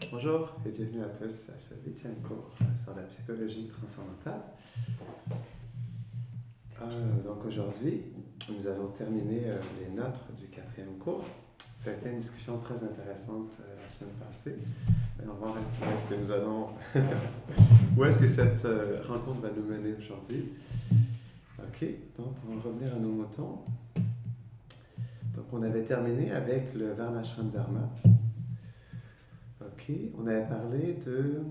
Bonjour et bienvenue à tous à ce 8e cours sur la psychologie transcendantale. Donc aujourd'hui, nous allons terminer les notes du 4e cours. Ça a été une discussion très intéressante la semaine passée. On va voir où est-ce que nous allons, où est-ce que cette rencontre va nous mener aujourd'hui. Ok, donc pour en revenir à nos moutons. Donc on avait terminé avec le Varnashram Dharma. Ok, on avait parlé de...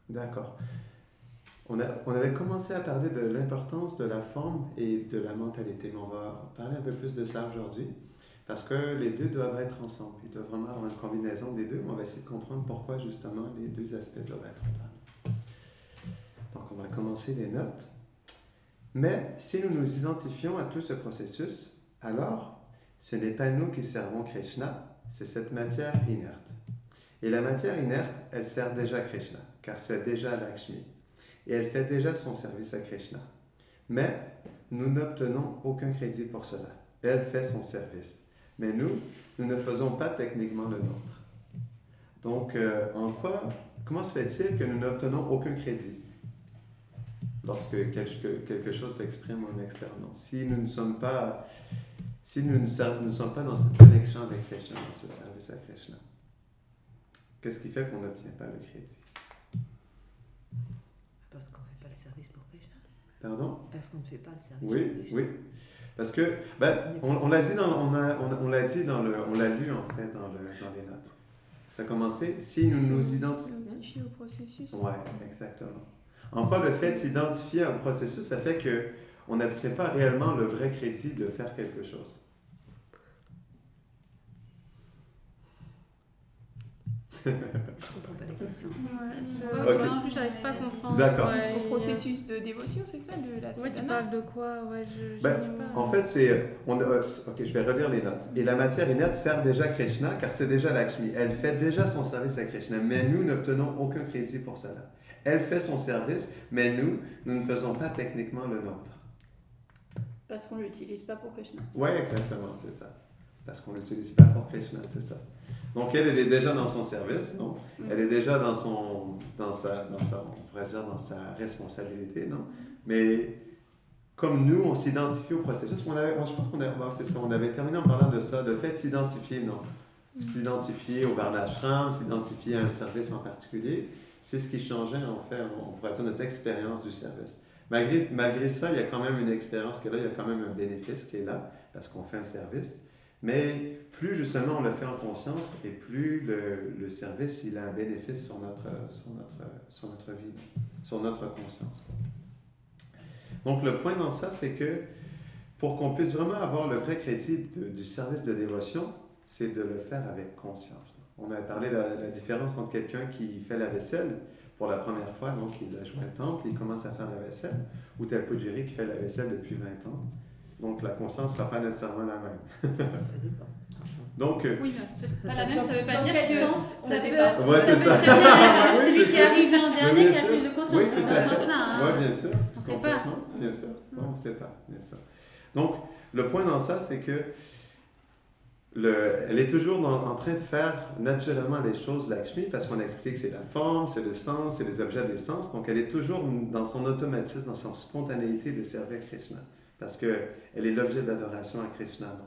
D'accord. On avait commencé à parler de l'importance de la forme et de la mentalité, mais on va parler un peu plus de ça aujourd'hui, parce que les deux doivent être ensemble. Ils doivent vraiment avoir une combinaison des deux, mais on va essayer de comprendre pourquoi justement les deux aspects doivent être là. Donc on va commencer les notes. Mais si nous nous identifions à tout ce processus, alors ce n'est pas nous qui servons Krishna, c'est cette matière inerte. Et la matière inerte, elle sert déjà Krishna, car c'est déjà Lakshmi. Et elle fait déjà son service à Krishna. Mais nous n'obtenons aucun crédit pour cela. Elle fait son service. Mais nous ne faisons pas techniquement le nôtre. Donc, comment se fait-il que nous n'obtenons aucun crédit lorsque quelque chose s'exprime en externe? Si nous ne sommes pas dans cette connexion avec Krishna, dans ce service à Krishna, qu'est-ce qui fait qu'on n'obtient pas le crédit? Parce qu'on ne fait pas le service pour Krishna. Pardon? Parce qu'on ne fait pas le service pour Krishna. Oui. Parce que, on l'a dit on l'a lu en fait dans les notes. Ça a commencé, si nous nous identifier au processus. Oui, exactement. En quoi le fait de s'identifier au processus, ça fait qu'on n'obtient pas réellement le vrai crédit de faire quelque chose. Je ne comprends pas la question. Moi non plus, j'arrive pas à comprendre. D'accord. Au processus de dévotion, c'est ça, de la sadhana? Tu parles de quoi? En fait, je vais relire les notes. Et la matière inerte sert déjà Krishna, car c'est déjà Lakshmi. Elle fait déjà son service à Krishna, mais nous n'obtenons aucun crédit pour cela. Elle fait son service, mais nous ne faisons pas techniquement le nôtre. Parce qu'on ne l'utilise pas pour Krishna. Oui, exactement, c'est ça. Parce qu'on ne l'utilise pas pour Krishna, c'est ça. Donc, elle est déjà dans son service, non? Elle est déjà dans sa responsabilité, non? Mais comme nous, on s'identifie au processus, je pense on avait terminé en parlant de ça, le fait de s'identifier, non? S'identifier au Varnashram, s'identifier à un service en particulier, c'est ce qui changeait, en fait, on pourrait dire, notre expérience du service. Malgré ça, il y a quand même une expérience qui est là, il y a quand même un bénéfice qui est là, parce qu'on fait un service. Mais plus justement on le fait en conscience, et plus le service il a un bénéfice sur notre vie, sur notre conscience. Donc le point dans ça, c'est que pour qu'on puisse vraiment avoir le vrai crédit du service de dévotion, c'est de le faire avec conscience. On avait parlé de la différence entre quelqu'un qui fait la vaisselle pour la première fois, donc il a joint le temple, il commence à faire la vaisselle, ou tel Pujiri qui fait la vaisselle depuis 20 ans. Donc, la conscience ne sera pas nécessairement la même. Ça dépend. Donc, oui, c'est pas la même, ça ne veut pas dire que sens, ça dépend. Ouais, c'est ça. Celui qui est arrivé en dernier qui a plus de conscience. Oui, tout à fait. Sens-là, Oui, bien sûr. On ne sait pas. Bien sûr. Non, on ne sait pas, bien sûr. Donc, le point dans ça, c'est que elle est toujours en train de faire naturellement les choses, Lakshmi, parce qu'on a expliqué que c'est la forme, c'est le sens, c'est les objets des sens. Donc, elle est toujours dans son automatisme, dans son spontanéité de servir Krishna. Parce qu'elle est l'objet d'adoration à Krishna. Non?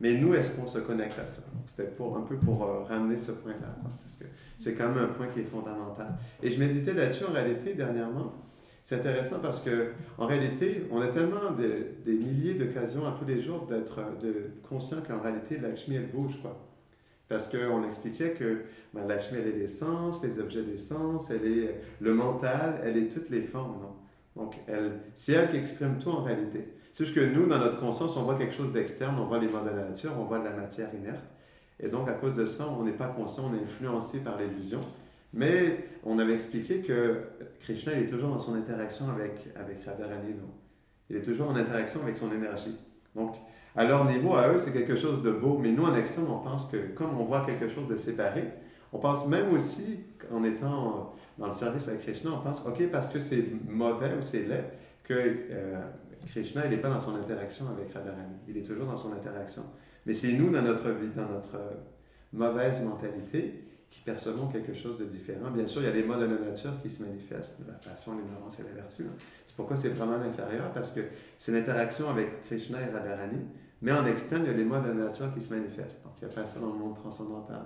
Mais nous, est-ce qu'on se connecte à ça? Donc, c'était un peu pour ramener ce point-là, parce que c'est quand même un point qui est fondamental. Et je méditais là-dessus en réalité dernièrement. C'est intéressant parce qu'en réalité, on a tellement des milliers d'occasions à tous les jours d'être conscient qu'en réalité, Lakshmi, elle bouge, quoi. Parce qu'on expliquait que Lakshmi, elle est l'essence, les objets d'essence, elle est le mental, elle est toutes les formes, non? Donc, c'est elle qui exprime tout en réalité. C'est juste que nous, dans notre conscience, on voit quelque chose d'externe, on voit les mots de la nature, on voit de la matière inerte. Et donc, à cause de ça, on n'est pas conscient, on est influencé par l'illusion. Mais on avait expliqué que Krishna, il est toujours dans son interaction avec Radharani. Il est toujours en interaction avec son énergie. Donc, à leur niveau, à eux, c'est quelque chose de beau. Mais nous, en externe, on pense que comme on voit quelque chose de séparé, on pense même aussi, en étant dans le service à Krishna, on pense, OK, parce que c'est mauvais ou c'est laid, que Krishna, il n'est pas dans son interaction avec Radharani. Il est toujours dans son interaction. Mais c'est nous, dans notre vie, mauvaise mentalité qui percevons quelque chose de différent. Bien sûr, il y a les modes de la nature qui se manifestent, la passion, l'ignorance et la vertu. Hein. C'est pourquoi c'est vraiment l'inférieur, parce que c'est l'interaction avec Krishna et Radharani, mais en externe, il y a les modes de la nature qui se manifestent. Donc, il n'y a pas ça dans le monde transcendantal.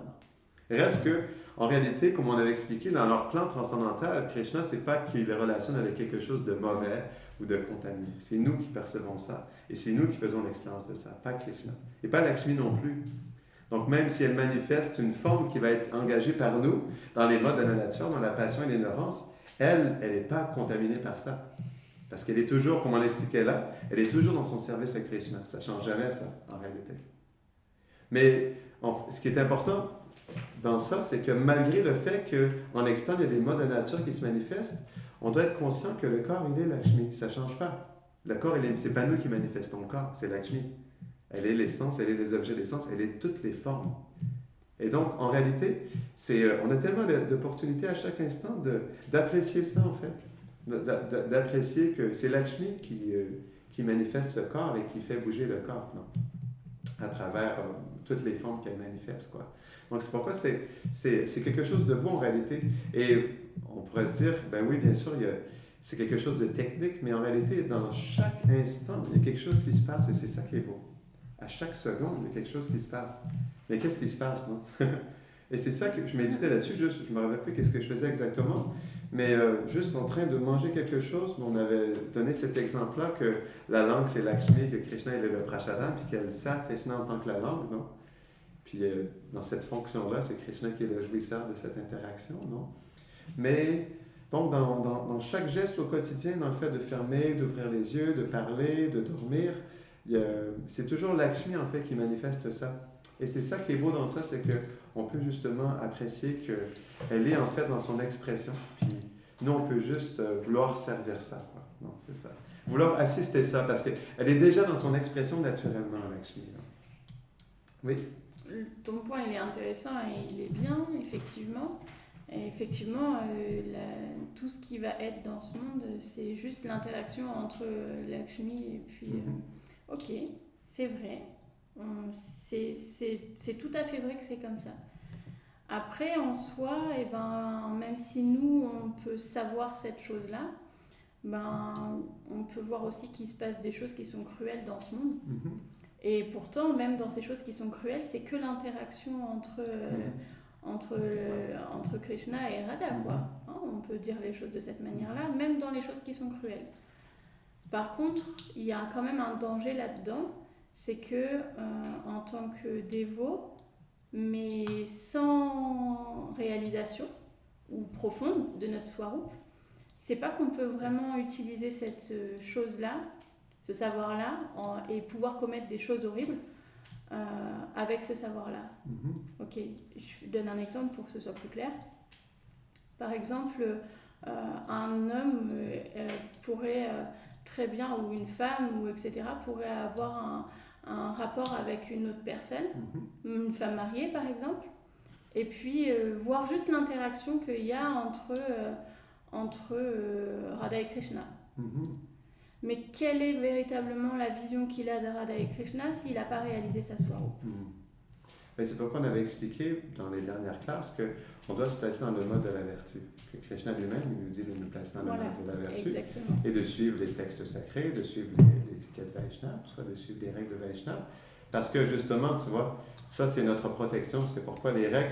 Il reste que, en réalité, comme on avait expliqué, dans leur plan transcendantal, Krishna, c'est pas qu'il les relationne avec quelque chose de mauvais ou de contaminé. C'est nous qui percevons ça, et c'est nous qui faisons l'expérience de ça, pas Krishna. Et pas Lakshmi non plus. Donc, même si elle manifeste une forme qui va être engagée par nous dans les modes de la nature, dans la passion et l'ignorance, elle n'est pas contaminée par ça. Parce qu'elle est toujours, comme on l'expliquait là, elle est toujours dans son service à Krishna. Ça ne change jamais, ça, en réalité. Mais ce qui est important dans ça, c'est que malgré le fait qu'en externe, il y a des modes de nature qui se manifestent, on doit être conscient que le corps, il est Lakshmi. Ça ne change pas. Le corps, c'est pas nous qui manifestons le corps, c'est Lakshmi. Elle est l'essence, elle est les objets d'essence, elle est toutes les formes. Et donc, en réalité, on a tellement d'opportunités à chaque instant d'apprécier ça, en fait. D'apprécier que c'est Lakshmi qui manifeste ce corps et qui fait bouger le corps, non? À travers toutes les formes qu'elle manifeste, quoi. Donc, c'est pourquoi c'est quelque chose de beau, en réalité. Et on pourrait se dire, ben oui, bien sûr, c'est quelque chose de technique, mais en réalité, dans chaque instant, il y a quelque chose qui se passe et c'est ça qui est beau. À chaque seconde, il y a quelque chose qui se passe. Mais qu'est-ce qui se passe, non? Et c'est ça que je méditais là-dessus, juste, je ne me rappelle plus qu'est-ce que je faisais exactement, mais juste en train de manger quelque chose, on avait donné cet exemple-là que la langue, c'est Lakshmi, que Krishna, il est le Prashadam, puis qu'elle sert Krishna en tant que la langue, non? Puis dans cette fonction-là, c'est Krishna qui est le jouisseur de cette interaction, non? Mais, donc, dans chaque geste au quotidien, dans le fait de fermer, d'ouvrir les yeux, de parler, de dormir, c'est toujours Lakshmi, en fait, qui manifeste ça. Et c'est ça qui est beau dans ça, c'est qu'on peut justement apprécier qu'elle est, en fait, dans son expression. Puis nous, on peut juste vouloir servir ça, quoi. Non, c'est ça. Vouloir assister ça, parce qu'elle est déjà dans son expression naturellement, Lakshmi. Là. Oui? Ton point, il est intéressant et il est bien, effectivement. Et effectivement, tout ce qui va être dans ce monde, c'est juste l'interaction entre Lakshmi et puis... ok, c'est vrai. C'est tout à fait vrai que c'est comme ça. Après, en soi, même si nous, on peut savoir cette chose-là, on peut voir aussi qu'il se passe des choses qui sont cruelles dans ce monde. Et pourtant, même dans ces choses qui sont cruelles, c'est que l'interaction entre Krishna et Radha, quoi. Hein, on peut dire les choses de cette manière-là, même dans les choses qui sont cruelles. Par contre, il y a quand même un danger là-dedans, c'est que en tant que dévot, mais sans réalisation ou profonde de notre swarup, c'est pas qu'on peut vraiment utiliser cette chose-là, ce savoir-là, et pouvoir commettre des choses horribles avec ce savoir-là. Ok, je donne un exemple pour que ce soit plus clair. Par exemple, un homme pourrait très bien, ou une femme, ou etc., pourrait avoir un rapport avec une autre personne, une femme mariée par exemple, et puis voir juste l'interaction qu'il y a entre Radha et Krishna. Mais quelle est véritablement la vision qu'il a de Radha et Krishna s'il n'a pas réalisé sa swarup? C'est pourquoi on avait expliqué dans les dernières classes qu'on doit se placer dans le mode de la vertu. Que Krishna lui-même nous dit de nous placer dans le mode de la vertu. Exactement. Et de suivre les textes sacrés, de suivre l'étiquette Vaishnava, soit de suivre les règles Vaishnava. Parce que justement, tu vois, ça c'est notre protection. C'est pourquoi les règles,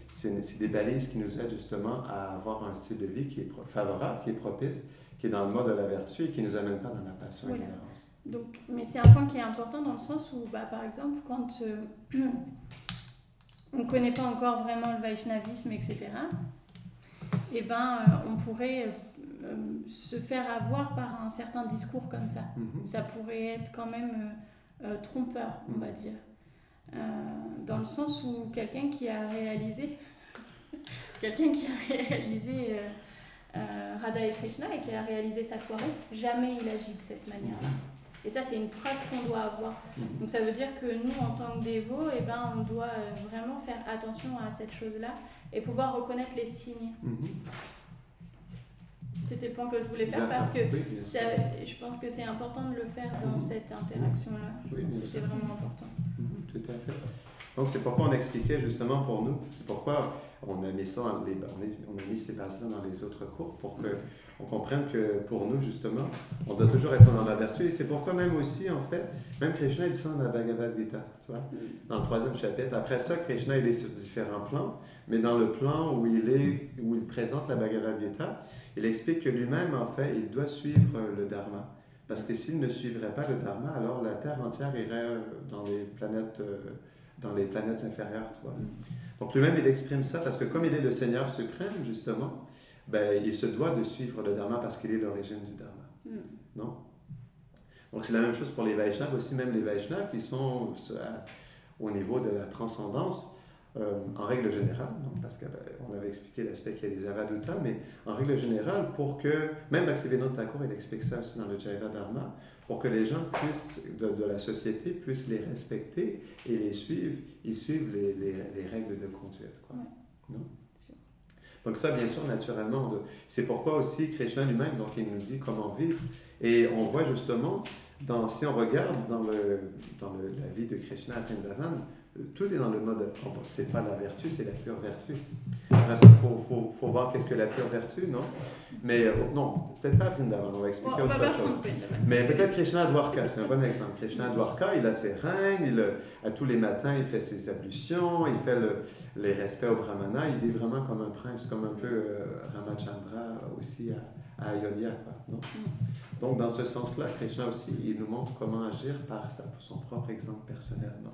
c'est des balises qui nous aident justement à avoir un style de vie qui est favorable, qui est propice, qui est dans le mode de la vertu et qui ne nous amène pas dans la passion et l'ignorance. Donc, mais c'est un point qui est important dans le sens où, par exemple, quand on ne connaît pas encore vraiment le Vaishnavisme, etc., on pourrait se faire avoir par un certain discours comme ça. Ça pourrait être quand même trompeur, on va dire. Dans le sens où quelqu'un qui a réalisé Radha et Krishna et qui a réalisé sa soirée, jamais il agit de cette manière-là. Et ça, c'est une preuve qu'on doit avoir. Donc ça veut dire que nous, en tant que dévots, on doit vraiment faire attention à cette chose-là et pouvoir reconnaître les signes. C'était le point que je voulais faire parce que je pense que c'est important de le faire dans cette interaction-là. C'est vraiment important. Tout à fait. Donc, c'est pourquoi on expliquait justement pour nous, c'est pourquoi on a mis ça on a mis ces bases-là dans les autres cours pour qu'on comprenne que pour nous, justement, on doit toujours être dans la vertu. Et c'est pourquoi même aussi, en fait, même Krishna dit ça dans la Bhagavad Gita, tu vois, dans le 3e chapitre. Après ça, Krishna, il est sur différents plans, mais dans le plan où il présente la Bhagavad Gita, il explique que lui-même, en fait, il doit suivre le Dharma. Parce que s'il ne suivrait pas le Dharma, alors la Terre entière irait dans les planètes inférieures, tu vois. Donc lui-même, il exprime ça parce que comme il est le Seigneur suprême, justement, ben, il se doit de suivre le Dharma parce qu'il est l'origine du Dharma. Non? Donc c'est la même chose pour les Vaishnavas aussi, même les Vaishnavas qui sont au niveau de la transcendance, en règle générale, donc, parce qu'on avait expliqué l'aspect qu'il y a des avadutas, mais en règle générale, pour que, même Bhaktivinoda Thakur, il explique ça aussi dans le Jaiva Dharma, pour que les gens de la société puissent les respecter et les suivre, ils suivent les règles de conduite. Quoi. Ouais. Non? Donc ça, bien sûr, naturellement, c'est pourquoi aussi Krishna lui-même, donc il nous dit comment vivre. Et on voit justement, si on regarde dans la vie de Krishna à Vrindavan, tout est dans le mode, c'est pas la vertu, c'est la pure vertu. Après ça, il faut voir qu'est-ce que la pure vertu, non? Mais non, peut-être pas Vrindavan, on va expliquer autre chose. Mais peut-être Krishna à Dwarka, c'est un bon exemple. Krishna à Dwarka, il a ses reines, tous les matins, il fait ses ablutions, il fait les respects au brahmana, il est vraiment comme un prince, comme un peu Ramachandra aussi à Ayodhya, quoi, non? Donc, dans ce sens-là, Krishna aussi, il nous montre comment agir par son propre exemple personnel, non?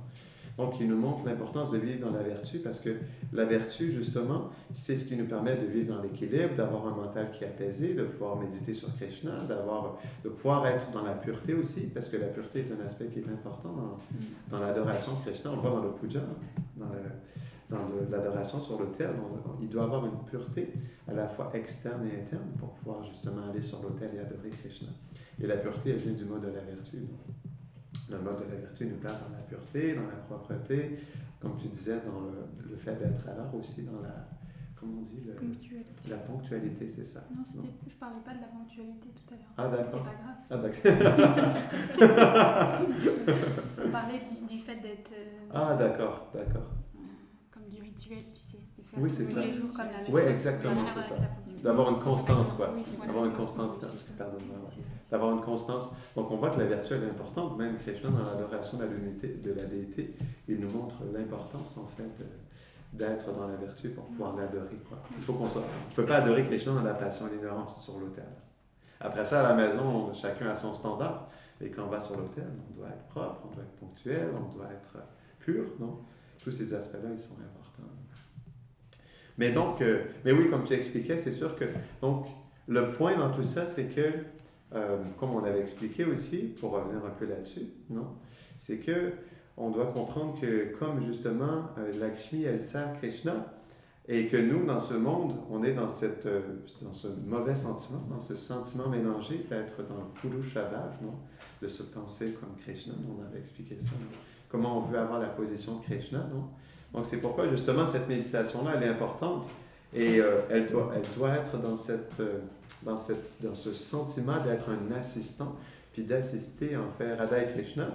Donc, il nous montre l'importance de vivre dans la vertu parce que la vertu, justement, c'est ce qui nous permet de vivre dans l'équilibre, d'avoir un mental qui est apaisé, de pouvoir méditer sur Krishna, de pouvoir être dans la pureté aussi, parce que la pureté est un aspect qui est important dans l'adoration de Krishna. On le voit dans le puja, dans l'adoration sur l'autel. Il doit avoir une pureté à la fois externe et interne pour pouvoir justement aller sur l'autel et adorer Krishna. Et la pureté, elle vient du mode de la vertu. Le mode de la vertu nous place dans la pureté, dans la propreté, comme tu disais, dans le fait d'être à l'heure aussi, dans la, comment on dit, la ponctualité, c'est ça. Non, je ne parlais pas de la ponctualité tout à l'heure. Ah d'accord. C'est pas grave. Ah d'accord. On parlait du fait d'être... Ah d'accord. Comme du rituel, tu sais. Oui, c'est ça. Jours comme la même oui, exactement, c'est ça. D'avoir une constance, quoi. D'avoir une constance, d'avoir une constance. Donc, on voit que la vertu, elle est importante. Même Krishna, dans l'adoration de la déité, il nous montre l'importance, en fait, d'être dans la vertu pour pouvoir l'adorer, quoi. Il faut qu'on soit... On ne peut pas adorer Krishna dans la passion et l'ignorance sur l'autel. Après ça, à la maison, chacun a son standard. Et quand on va sur l'autel, on doit être propre, on doit être ponctuel, on doit être pur, non? Tous ces aspects-là, ils sont importants. Mais donc, mais oui, comme tu expliquais, c'est sûr que, donc, le point dans tout ça, c'est que, comme on avait expliqué aussi, pour revenir un peu là-dessus, non? C'est que on doit comprendre que, comme justement, Lakshmi, elle sert Krishna, et que nous, dans ce monde, on est dans ce mauvais sentiment, dans ce sentiment mélangé d'être dans le Purushabhav, non? De se penser comme Krishna, on avait expliqué ça, non? Comment on veut avoir la position de Krishna, non? Donc, c'est pourquoi, justement, cette méditation-là, elle est importante et elle doit être dans ce sentiment d'être un assistant, puis d'assister, en fait, Radha et Krishna,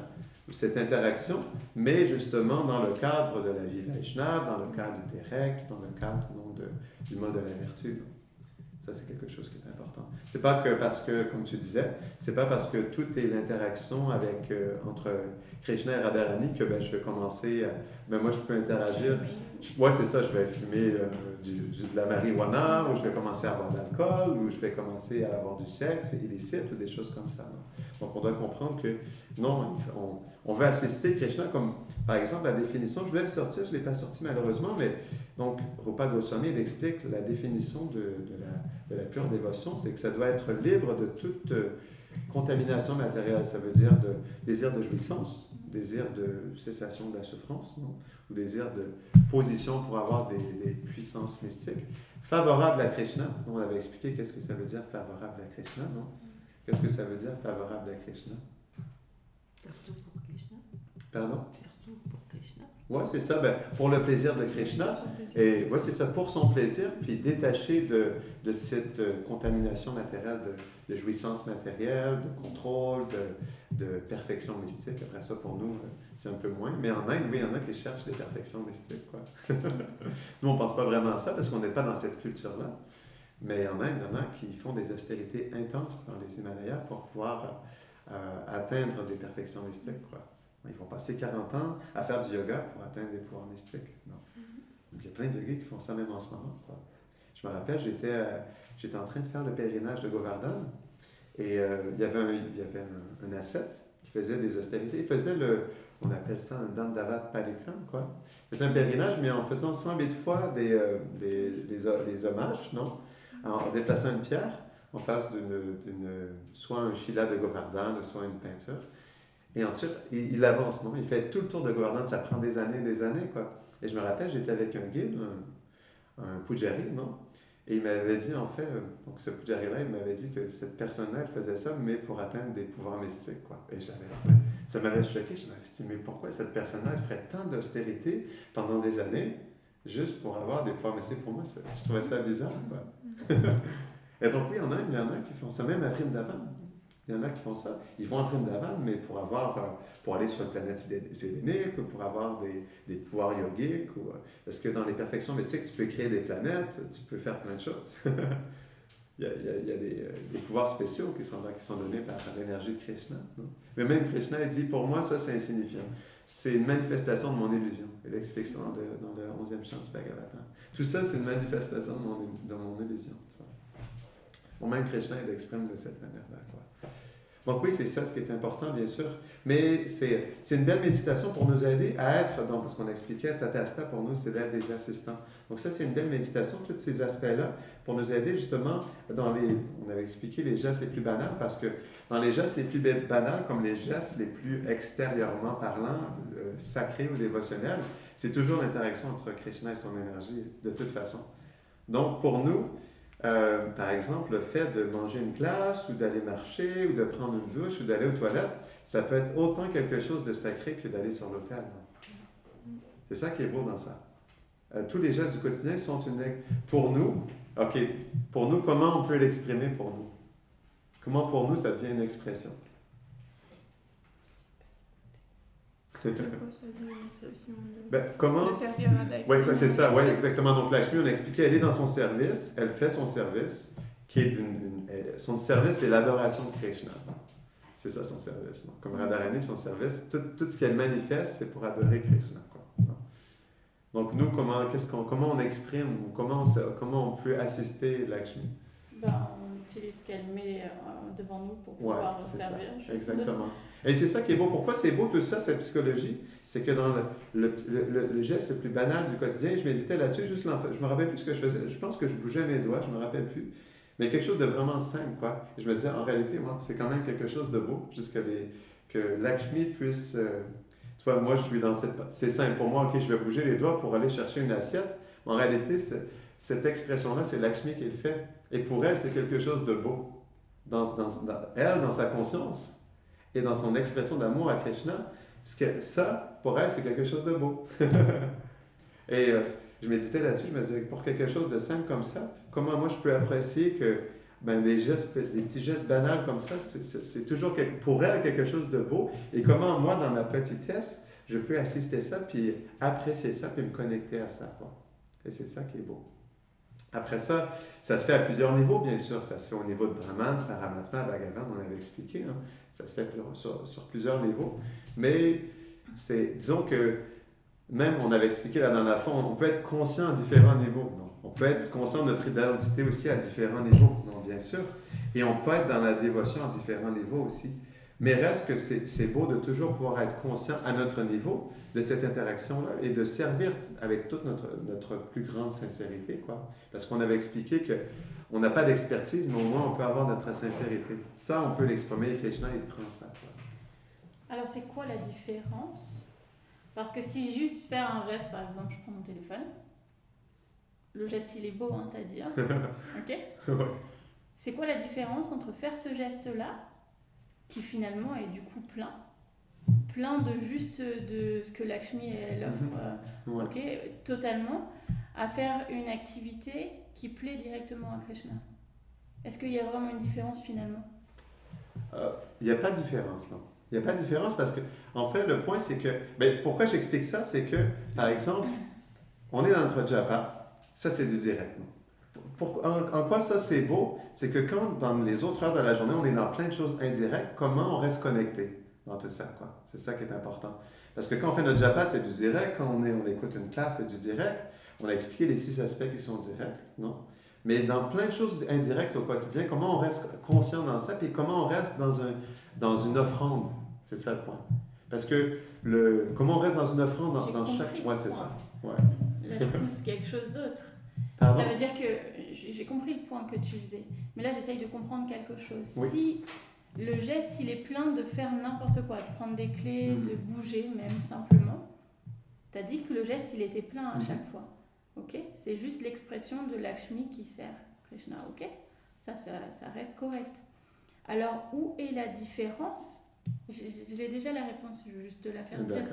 cette interaction, mais justement dans le cadre de la vie Vaishnava, dans le cadre du direct, dans le cadre du mode de la vertu. Ça, c'est quelque chose qui est important. C'est pas que parce que, comme tu disais, c'est pas parce que tout est l'interaction entre Krishna et Radharani que je vais commencer moi, je peux interagir. Oui, c'est ça, je vais fumer de la marijuana, ou je vais commencer à avoir de l'alcool, ou je vais commencer à avoir du sexe illicite, ou des choses comme ça. Non? Donc, on doit comprendre que, non, on veut assister Krishna, comme, par exemple, la définition, je voulais le sortir, je ne l'ai pas sorti malheureusement, mais donc, Rupa Goswami, il explique la définition de la pure dévotion, c'est que ça doit être libre de toute contamination matérielle. Ça veut dire désir de jouissance, désir de cessation de la souffrance, non? Ou désir de position pour avoir des puissances mystiques. Favorable à Krishna, on avait expliqué qu'est-ce que ça veut dire favorable à Krishna, non? Qu'est-ce que ça veut dire favorable à Krishna? Faire tout pour Krishna. Pardon? Faire tout pour Krishna. Oui, c'est ça, ben, pour le plaisir de Krishna. Et ouais, c'est ça, pour son plaisir, puis détaché de cette contamination matérielle, de jouissance matérielle, de contrôle, de perfection mystique. Après ça, pour nous, c'est un peu moins. Mais en Inde, oui, il y en a qui cherchent des perfections mystiques, quoi. Nous, on ne pense pas vraiment à ça parce qu'on n'est pas dans cette culture-là. Mais en Inde, il y en a qui font des austérités intenses dans les Himalayas pour pouvoir atteindre des perfections mystiques, quoi. Ils vont passer 40 ans à faire du yoga pour atteindre des pouvoirs mystiques. Non. Donc, il y a plein de yogis qui font ça même en ce moment, quoi. Je me rappelle, j'étais en train de faire le pèlerinage de Govardhan et il y avait un ascète qui faisait des austérités. Il faisait on appelle ça un Dandavat Parikram, quoi. Il faisait un pèlerinage, mais en faisant 108 fois des hommages, non? En déplaçant une pierre en face soit un Shila de Govardhan, soit une peinture. Et ensuite, il avance, non? Il fait tout le tour de Govardhan, ça prend des années, quoi. Et je me rappelle, j'étais avec un guide, un pujari, non? Et il m'avait dit, en fait, donc ce pujari-là, il m'avait dit que cette personne-là, elle faisait ça, mais pour atteindre des pouvoirs mystiques, quoi. Et ça m'avait choqué, je m'avais dit, mais pourquoi cette personne-là, elle ferait tant d'austérité pendant des années, juste pour avoir des pouvoirs mystiques? Pour moi, je trouvais ça bizarre, quoi. Et donc, oui, en Inde, il y en a qui font ça, même à Vrindavan. Il y en a qui font ça. Ils vont à Vrindavan, mais pour aller sur une planète sélénique, ou pour avoir des pouvoirs yogiques. Parce que dans les perfections mystiques, tu peux créer des planètes, tu peux faire plein de choses. il y a des pouvoirs spéciaux qui sont là, qui sont donnés par l'énergie de Krishna. Non? Mais même Krishna, il dit, pour moi, ça, c'est insignifiant. C'est une manifestation de mon illusion. Il explique ça dans le 11e chant du Bhagavatam. Tout ça, c'est une manifestation de mon illusion. Bon, même Krishna, il l'exprime de cette manière-là, quoi. Donc oui, c'est ça ce qui est important, bien sûr. Mais c'est une belle méditation pour nous aider à être, parce qu'on expliquait, Tatasta, pour nous, c'est d'être des assistants. Donc ça, c'est une belle méditation, tous ces aspects-là, pour nous aider justement on avait expliqué les gestes les plus banals, parce que dans les gestes les plus banals, comme les gestes les plus extérieurement parlants, sacrés ou dévotionnels, c'est toujours l'interaction entre Krishna et son énergie, de toute façon. Donc pour nous, par exemple, le fait de manger une glace, ou d'aller marcher, ou de prendre une douche, ou d'aller aux toilettes, ça peut être autant quelque chose de sacré que d'aller sur l'autel. C'est ça qui est beau dans ça. Tous les gestes du quotidien sont pour nous, comment on peut l'exprimer pour nous? Comment pour nous ça devient une expression? Comment? Le servir avec. Oui, c'est ça, oui, exactement. Donc, Lakshmi, on a expliqué, elle est dans son service, elle fait son service, qui est son service, c'est l'adoration de Krishna. C'est ça son service. Donc, comme Radharani, son service, tout ce qu'elle manifeste, c'est pour adorer Krishna, quoi. Donc, nous, comment on exprime, ou comment on peut assister Lakshmi? On utilise ce qu'elle met devant nous pour pouvoir servir. Exactement. Et c'est ça qui est beau. Pourquoi c'est beau tout ça, cette psychologie? C'est que dans le geste le plus banal du quotidien, je méditais là-dessus, je me rappelle plus ce que je faisais. Je pense que je bougeais mes doigts, je me rappelle plus. Mais quelque chose de vraiment simple, quoi. Et je me disais, en réalité, c'est quand même quelque chose de beau, juste que Lakshmi puisse... tu vois, moi, je suis dans c'est simple pour moi, ok, je vais bouger les doigts pour aller chercher une assiette. Mais en réalité, cette expression-là, c'est Lakshmi qui le fait. Et pour elle, c'est quelque chose de beau. Dans sa conscience et dans son expression d'amour à Krishna, ça, pour elle, c'est quelque chose de beau. Et je méditais là-dessus, je me disais, pour quelque chose de simple comme ça, comment moi je peux apprécier que des petits gestes banals comme ça, c'est toujours pour elle quelque chose de beau. Et comment moi, dans ma petitesse, je peux assister ça, puis apprécier ça, puis me connecter à ça, quoi. Et c'est ça qui est beau. Après ça se fait à plusieurs niveaux, bien sûr. Ça se fait au niveau de Brahman, Paramatma, Bhagavan, on avait expliqué. Hein. Ça se fait sur plusieurs niveaux. Mais disons que, même on avait expliqué la dernière fois, on peut être conscient à différents niveaux. Non? On peut être conscient de notre identité aussi à différents niveaux, non, bien sûr. Et on peut être dans la dévotion à différents niveaux aussi. Mais reste que c'est beau de toujours pouvoir être conscient à notre niveau de cette interaction-là et de servir avec toute notre plus grande sincérité, quoi. Parce qu'on avait expliqué qu'on n'a pas d'expertise, mais au moins on peut avoir notre sincérité. Ça, on peut l'exprimer et Krishna, il prend ça, quoi. Alors, c'est quoi la différence? Parce que si juste faire un geste, par exemple, je prends mon téléphone, le geste, il est beau, hein, t'as dit, hein. Ok? Ouais. C'est quoi la différence entre faire ce geste-là, qui finalement est du coup plein, plein de juste de ce que Lakshmi elle offre, ok, totalement, à faire une activité qui plaît directement à Krishna. Est-ce qu'il y a vraiment une différence finalement? Il n'y a pas de différence, non. Il n'y a pas de différence parce que, en fait, le point, c'est que... Ben, pourquoi j'explique ça? C'est que, par exemple, on est dans notre japa, ça, c'est du direct. En quoi ça, c'est beau? C'est que quand, dans les autres heures de la journée, on est dans plein de choses indirectes, comment on reste connecté dans tout ça, quoi? C'est ça qui est important. Parce que quand on fait notre japa, c'est du direct. Quand on écoute une classe, c'est du direct. On a expliqué les 6 aspects qui sont directs, non? Mais dans plein de choses indirectes au quotidien, comment on reste conscient dans ça, puis comment on reste dans une offrande. C'est ça le point. Parce que comment on reste dans une offrande dans chaque... Ouais, c'est ça. Ouais. Là, je pousse quelque chose d'autre. Pardon? Ça veut dire que j'ai compris le point que tu faisais. Mais là, j'essaye de comprendre quelque chose. Oui. Si le geste, il est plein de faire n'importe quoi, de prendre des clés, de bouger même simplement, tu as dit que le geste, il était plein à chaque fois. Ok? C'est juste l'expression de Lakshmi qui sert Krishna. Ok? Ça reste correct. Alors, où est la différence? J'ai déjà la réponse, je veux juste te la faire dire.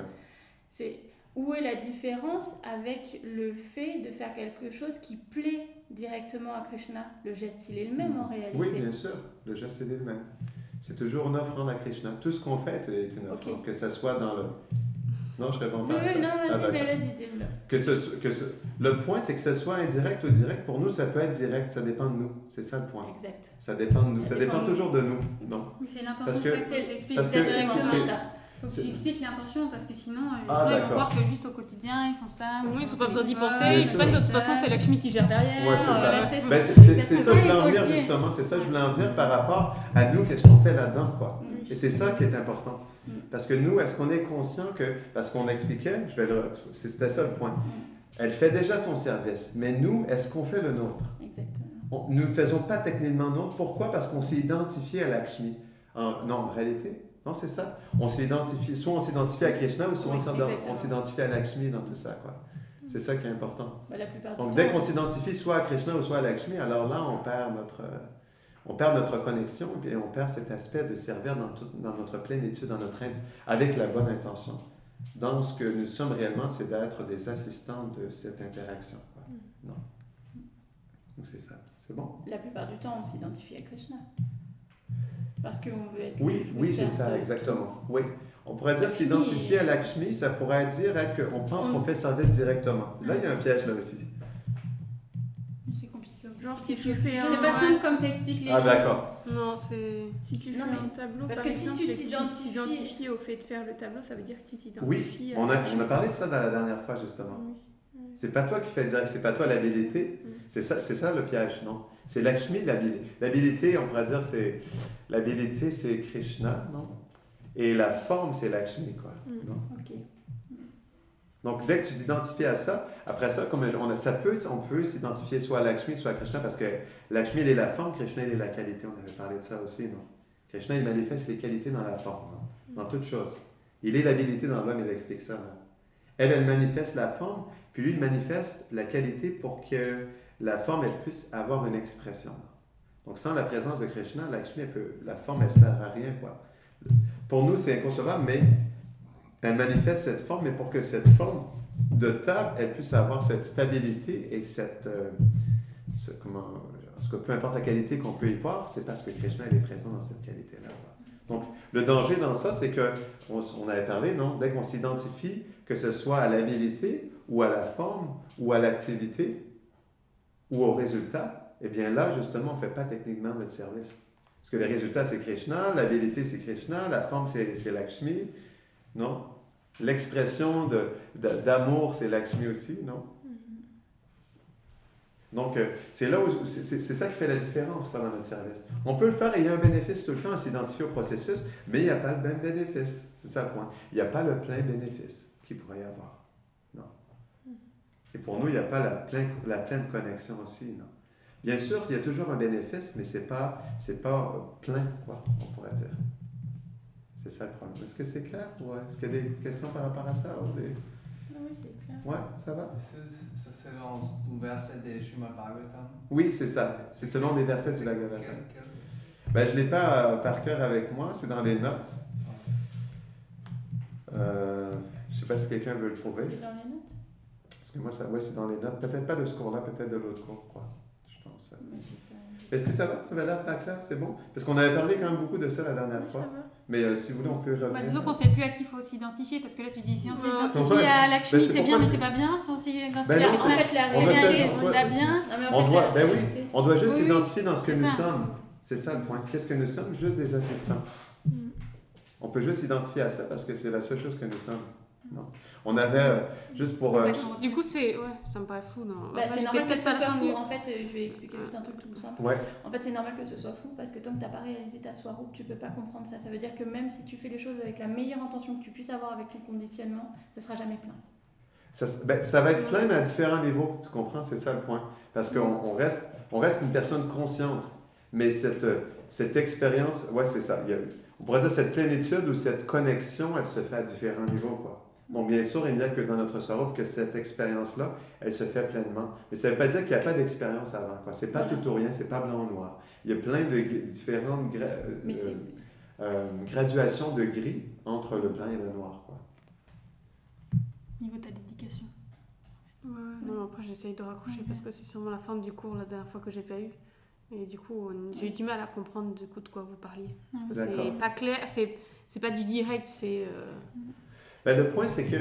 C'est où est la différence avec le fait de faire quelque chose qui plaît directement à Krishna? Le geste, il est le même en réalité. Oui, bien sûr. Le geste, il est le même. C'est toujours une offrande à Krishna. Tout ce qu'on fait est une offrande. Que ce soit dans le... Non, je réponds pas. Oui, non, vas-y, développe. Le point, c'est que ce soit indirect ou direct. Pour nous, ça peut être direct. Ça dépend de nous. C'est ça le point. Exact. Ça dépend de nous. Ça dépend toujours de nous. Non. C'est l'intention. Parce que c'est directement ça. Faut que tu expliques l'intention parce que sinon, les gens ils vont voir que juste au quotidien, ils font ça. Oui, ils n'ont pas besoin d'y penser. Ils comprennent de toute façon, c'est Lakshmi qui gère derrière. Oui, c'est ça. C'est ça que je voulais en venir justement. C'est ça que je voulais en venir par rapport à nous, qu'est-ce qu'on fait là-dedans, quoi. Et c'est ça qui est important. Parce que nous, est-ce qu'on est conscient que, parce qu'on expliquait, c'était ça le point, elle fait déjà son service, mais nous, est-ce qu'on fait le nôtre? Exactement. Nous ne faisons pas techniquement le nôtre. Pourquoi? Parce qu'on s'est identifié à Lakshmi. Non, en réalité, non, c'est ça. On s'est identifié, soit on s'identifie à Krishna, ou soit on s'identifie à Lakshmi dans tout ça, quoi. C'est ça qui est important. Donc, dès qu'on s'identifie soit à Krishna ou soit à Lakshmi, alors là, on perd notre connexion et puis on perd cet aspect de servir dans notre plénitude, avec la bonne intention. Donc, ce que nous sommes réellement, c'est d'être des assistants de cette interaction, quoi. Non. Donc, c'est ça. C'est bon? La plupart du temps, on s'identifie à Krishna. Parce qu'on veut être... Oui, c'est ça, exactement. Oui. On pourrait dire s'identifier à Lakshmi, ça pourrait dire qu'on pense qu'on fait le service directement. Là, il y a un piège là aussi. C'est compliqué. Genre, si tu fais un... C'est pas simple comme t'expliques les choses. Ah, d'accord. Non, c'est... Si tu fais un tableau, parce par que exemple, si tu t'identifies au fait de faire le tableau, ça veut dire que tu t'identifies... Oui, on a parlé de ça dans la dernière fois, justement. Oui. C'est pas toi qui fais direct, c'est pas toi l'habilité. C'est ça le piège, non? C'est Lakshmi, l'habilité. L'habilité, on pourrait dire, l'habilité, c'est Krishna, non? Et la forme, c'est Lakshmi, quoi. Non? Ok. Donc, dès que tu t'identifies à ça, après ça, comme on peut s'identifier soit à Lakshmi, soit à Krishna, parce que Lakshmi, elle est la forme, Krishna, il est la qualité. On avait parlé de ça aussi, non? Krishna, il manifeste les qualités dans la forme, non? Dans toute chose. Il est l'habilité dans l'homme, il explique ça, non? Elle manifeste la forme, puis lui, il manifeste la qualité pour que la forme, elle puisse avoir une expression. Donc, sans la présence de Krishna, Lakshmi, la forme, elle ne sert à rien, quoi. Pour nous, c'est inconcevable, mais elle manifeste cette forme, mais pour que cette forme de table, elle puisse avoir cette stabilité et en tout cas, peu importe la qualité qu'on peut y voir, c'est parce que Krishna, elle est présent dans cette qualité-là. Donc, le danger dans ça, c'est on avait parlé, non? Dès qu'on s'identifie, que ce soit à l'habilité, ou à la forme, ou à l'activité, ou au résultat, eh bien là, justement, on ne fait pas techniquement notre service. Parce que le résultat, c'est Krishna, l'habilité, c'est Krishna, la forme, c'est Lakshmi, non? L'expression d'amour, c'est Lakshmi aussi, non? Donc, c'est là où c'est ça qui fait la différence dans notre service. On peut le faire et il y a un bénéfice tout le temps à s'identifier au processus, mais il n'y a pas le même bénéfice. C'est ça le point. Il n'y a pas le plein bénéfice qu'il pourrait y avoir. Non. Et pour nous, il n'y a pas la pleine connexion aussi, non. Bien sûr, il y a toujours un bénéfice, mais c'est pas plein, quoi, on pourrait dire. C'est ça le problème. Est-ce que c'est clair? Ou est-ce qu'il y a des questions par rapport à ça? Ou des... Oui, c'est clair. Ouais, ça va? C'est selon un verset de Srimad Bhagavatam? Oui, c'est ça. C'est selon des versets du Bhagavatam. Ben, je ne l'ai pas par cœur avec moi, c'est dans les notes. Je sais pas si quelqu'un veut le trouver. C'est dans les notes. Parce que moi, c'est dans les notes. Peut-être pas de ce cours-là, peut-être de l'autre cours, quoi. Je pense. Mais j'ai pas- Est-ce que ça va? Ça va l'air pas clair? C'est bon? Parce qu'on avait parlé quand même beaucoup de ça la dernière Oui, fois. ça va. Mais si vous voulez, on peut revenir. Bah, disons qu'on sait plus à qui il faut s'identifier parce que là tu dis si on Ouais. s'identifie Ouais. à Mais Lakshmi c'est c'est pourquoi bien mais c'est- c'est pas bien, si on s'identifie Ben non, à En c'est- fait, la on va réalité. chercher- on a bien. Non, mais en On fait, doit, la ben oui, réalité- on doit juste Oui, oui. s'identifier dans ce que C'est nous ça. sommes. C'est ça le point. Qu'est-ce que nous sommes? Juste des assistants. On peut juste s'identifier à ça parce que c'est la seule chose que nous sommes. Non. On avait, juste pour... Du coup, c'est. Ouais, ça me paraît flou. Non. Bah, Après, c'est j'étais normal que peut-être ce pas à la soit fin flou. du- En fait, je vais expliquer juste un truc tout simple. Ouais. En fait, c'est normal que ce soit flou parce que tant que tu n'as pas réalisé ta Swaroop, tu peux pas comprendre ça. Ça veut dire que même si tu fais les choses avec la meilleure intention que tu puisses avoir avec ton conditionnement, ça sera jamais plein. Ça va être plein, mais à différents niveaux, tu comprends? C'est ça le point. Parce qu'on reste une personne consciente. Mais cette expérience, ouais, c'est ça. On pourrait dire cette plénitude ou cette connexion, elle se fait à différents niveaux, quoi. Bon, bien sûr, il n'y a que dans notre Swaroop que cette expérience-là, elle se fait pleinement. Mais ça ne veut pas dire qu'il n'y a pas d'expérience avant, quoi. C'est pas tout ou rien, c'est pas blanc ou noir. Il y a plein de différentes Mais c'est graduations de gris entre le blanc et le noir, quoi. Niveau de ta dédication. Ouais, non, après j'essaye de raccrocher parce que c'est sûrement la fin du cours la dernière fois que j'ai pas eu. Et du coup, j'ai eu du mal à comprendre du coup de quoi vous parliez. Parce que D'accord. c'est pas clair, c'est pas du direct, c'est. Ben, le point, c'est que...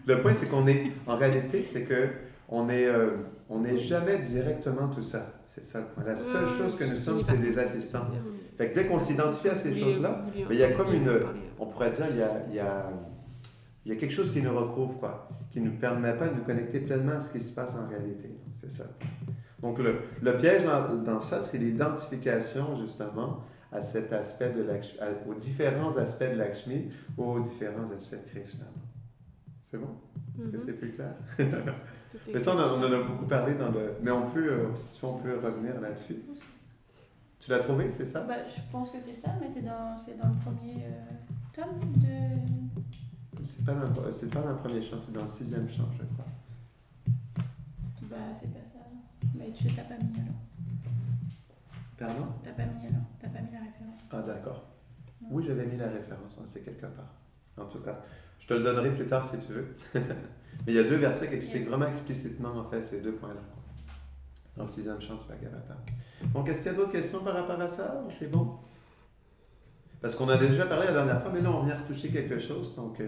Le point, c'est qu'on est... En réalité, c'est que on n'est jamais directement tout ça. C'est ça le point. La seule chose que nous sommes, c'est des assistants. Fait que dès qu'on s'identifie à ces choses-là, mais il y a comme on pourrait dire, il y a quelque chose qui nous recouvre, quoi, qui ne nous permet pas de nous connecter pleinement à ce qui se passe en réalité. C'est ça. Donc, le piège dans ça, c'est l'identification, justement, à cet aspect aux différents aspects de Lakshmi ou aux différents aspects de Krishna. C'est bon? Est-ce que c'est plus clair? Mais ça, on en a beaucoup parlé mais on peut, si tu veux, on peut revenir là-dessus. Tu l'as trouvé, c'est ça? Bah, je pense que c'est ça, mais c'est dans le premier tome de. C'est pas dans le premier chant, c'est dans le 6e chant, je crois. Bah, c'est pas ça. Mais tu l'as pas mis alors. Pardon? T'as pas mis alors. T'as pas mis la référence. Ah, d'accord. Oui, j'avais mis la référence, c'est quelque part. En tout cas, je te le donnerai plus tard si tu veux. Mais il y a 2 versets qui expliquent vraiment explicitement, en fait, ces 2 points-là. Dans le 6e chant du Bhagavata. Donc, est-ce qu'il y a d'autres questions par rapport à ça ou c'est bon? Parce qu'on a déjà parlé la dernière fois, mais là, on vient retoucher quelque chose. Donc,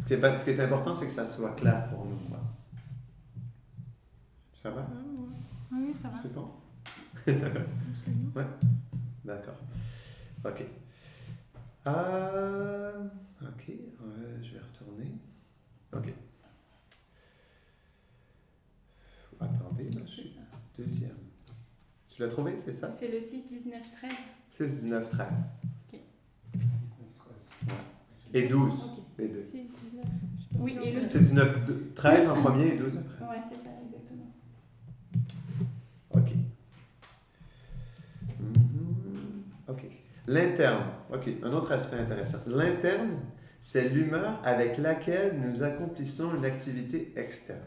ce qui est important, c'est que ça soit clair pour nous. Quoi. Ça va? Oui, ça va. C'est bon? Ouais. D'accord. OK. OK. Je vais retourner. OK. Attendez, là, je suis deuxième. Tu l'as trouvé, c'est ça? C'est le 6, 19, 13. 6, 19, 13. Ok. Ouais. Et 12. Ok. Les deux. 6, 19. Oui, et le 6, 19, 13 en premier et 12 après. Ouais, c'est ça, exactement. OK. OK. L'interne. OK, un autre aspect intéressant. L'interne, c'est l'humeur avec laquelle nous accomplissons une activité externe.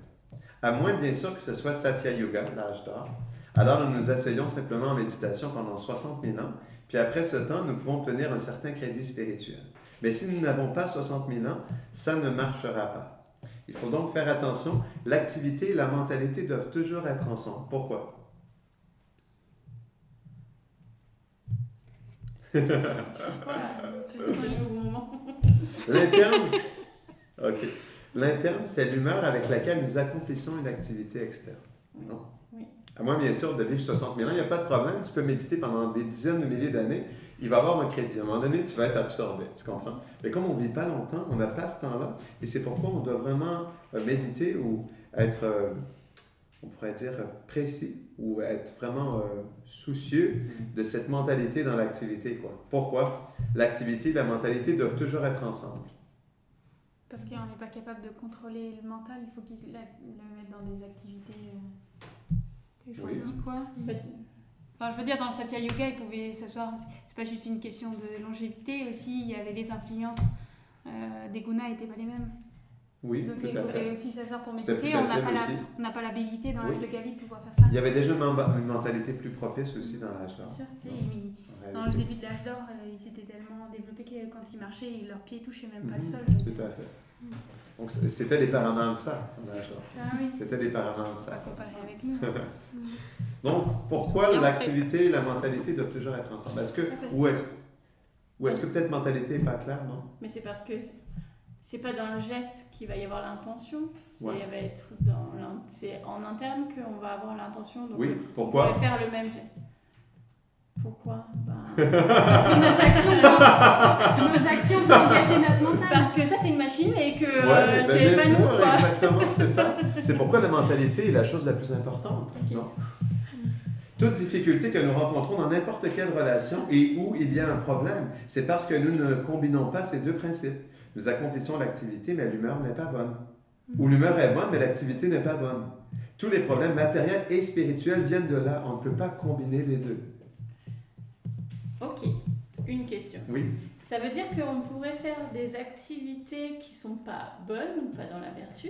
À moins, bien sûr, que ce soit Satya Yuga, l'âge d'or. Alors, nous nous asseyons simplement en méditation pendant 60 000 ans, puis après ce temps, nous pouvons obtenir un certain crédit spirituel. Mais si nous n'avons pas 60 000 ans, ça ne marchera pas. Il faut donc faire attention. L'activité et la mentalité doivent toujours être ensemble. Pourquoi? L'interne, OK. L'interne, c'est l'humeur avec laquelle nous accomplissons une activité externe. Non? Oui. À moins, bien sûr, de vivre 60 000 ans, il n'y a pas de problème. Tu peux méditer pendant des dizaines de milliers d'années. Il va y avoir un crédit. À un moment donné, tu vas être absorbé. Tu comprends? Mais comme on ne vit pas longtemps, on n'a pas ce temps-là. Et c'est pourquoi on doit vraiment méditer ou être, on pourrait dire, précis ou être vraiment soucieux de cette mentalité dans l'activité, quoi. Pourquoi? L'activité et la mentalité doivent toujours être ensemble. Parce qu'on n'est pas capable de contrôler le mental, il faut qu'il le mette dans des activités qu'il choisit, quoi. Enfin, je veux dire, dans le Satya Yoga, il pouvait s'asseoir, c'est pas juste une question de longévité, aussi, il y avait les influences des gunas n'étaient pas les mêmes. Oui, Donc, tout à fait. et aussi s'asseoir pour C'était méditer, plus facile aussi. on n'a pas l'habilité dans l'âge Oui. de Galie de pouvoir faire ça. Il y avait déjà une mentalité plus propice aussi dans l'âge d'or. Bien sûr. Dans le début de l'âge d'or, ils étaient tellement développés que quand ils marchaient, leurs pieds touchaient même pas le sol. Tout à fait. Donc c'était les Paramahamsa dans l'âge d'or. Ah oui. C'était les Paramahamsa. Pas comparé avec nous. Donc pourquoi l'activité et la mentalité doivent toujours être ensemble? Ou est-ce que peut-être mentalité n'est pas claire, non? Mais c'est parce que c'est pas dans le geste qu'il va y avoir l'intention, c'est Ouais. va être c'est en interne qu'on va avoir l'intention. Donc Oui, pourquoi? on va faire le même geste. Pourquoi? Parce que nos actions vont engager notre mental. Parce que ça c'est une machine et que c'est pas nous. Quoi. Exactement, c'est ça. C'est pourquoi la mentalité est la chose la plus importante. Okay. Non? Toute difficulté que nous rencontrons dans n'importe quelle relation et où il y a un problème, c'est parce que nous ne combinons pas ces deux principes. Nous accomplissons l'activité, mais l'humeur n'est pas bonne. Ou l'humeur est bonne, mais l'activité n'est pas bonne. Tous les problèmes matériels et spirituels viennent de là. On ne peut pas combiner les deux. Ok, une question. Oui. Ça veut dire qu'on pourrait faire des activités qui ne sont pas bonnes ou pas dans la vertu,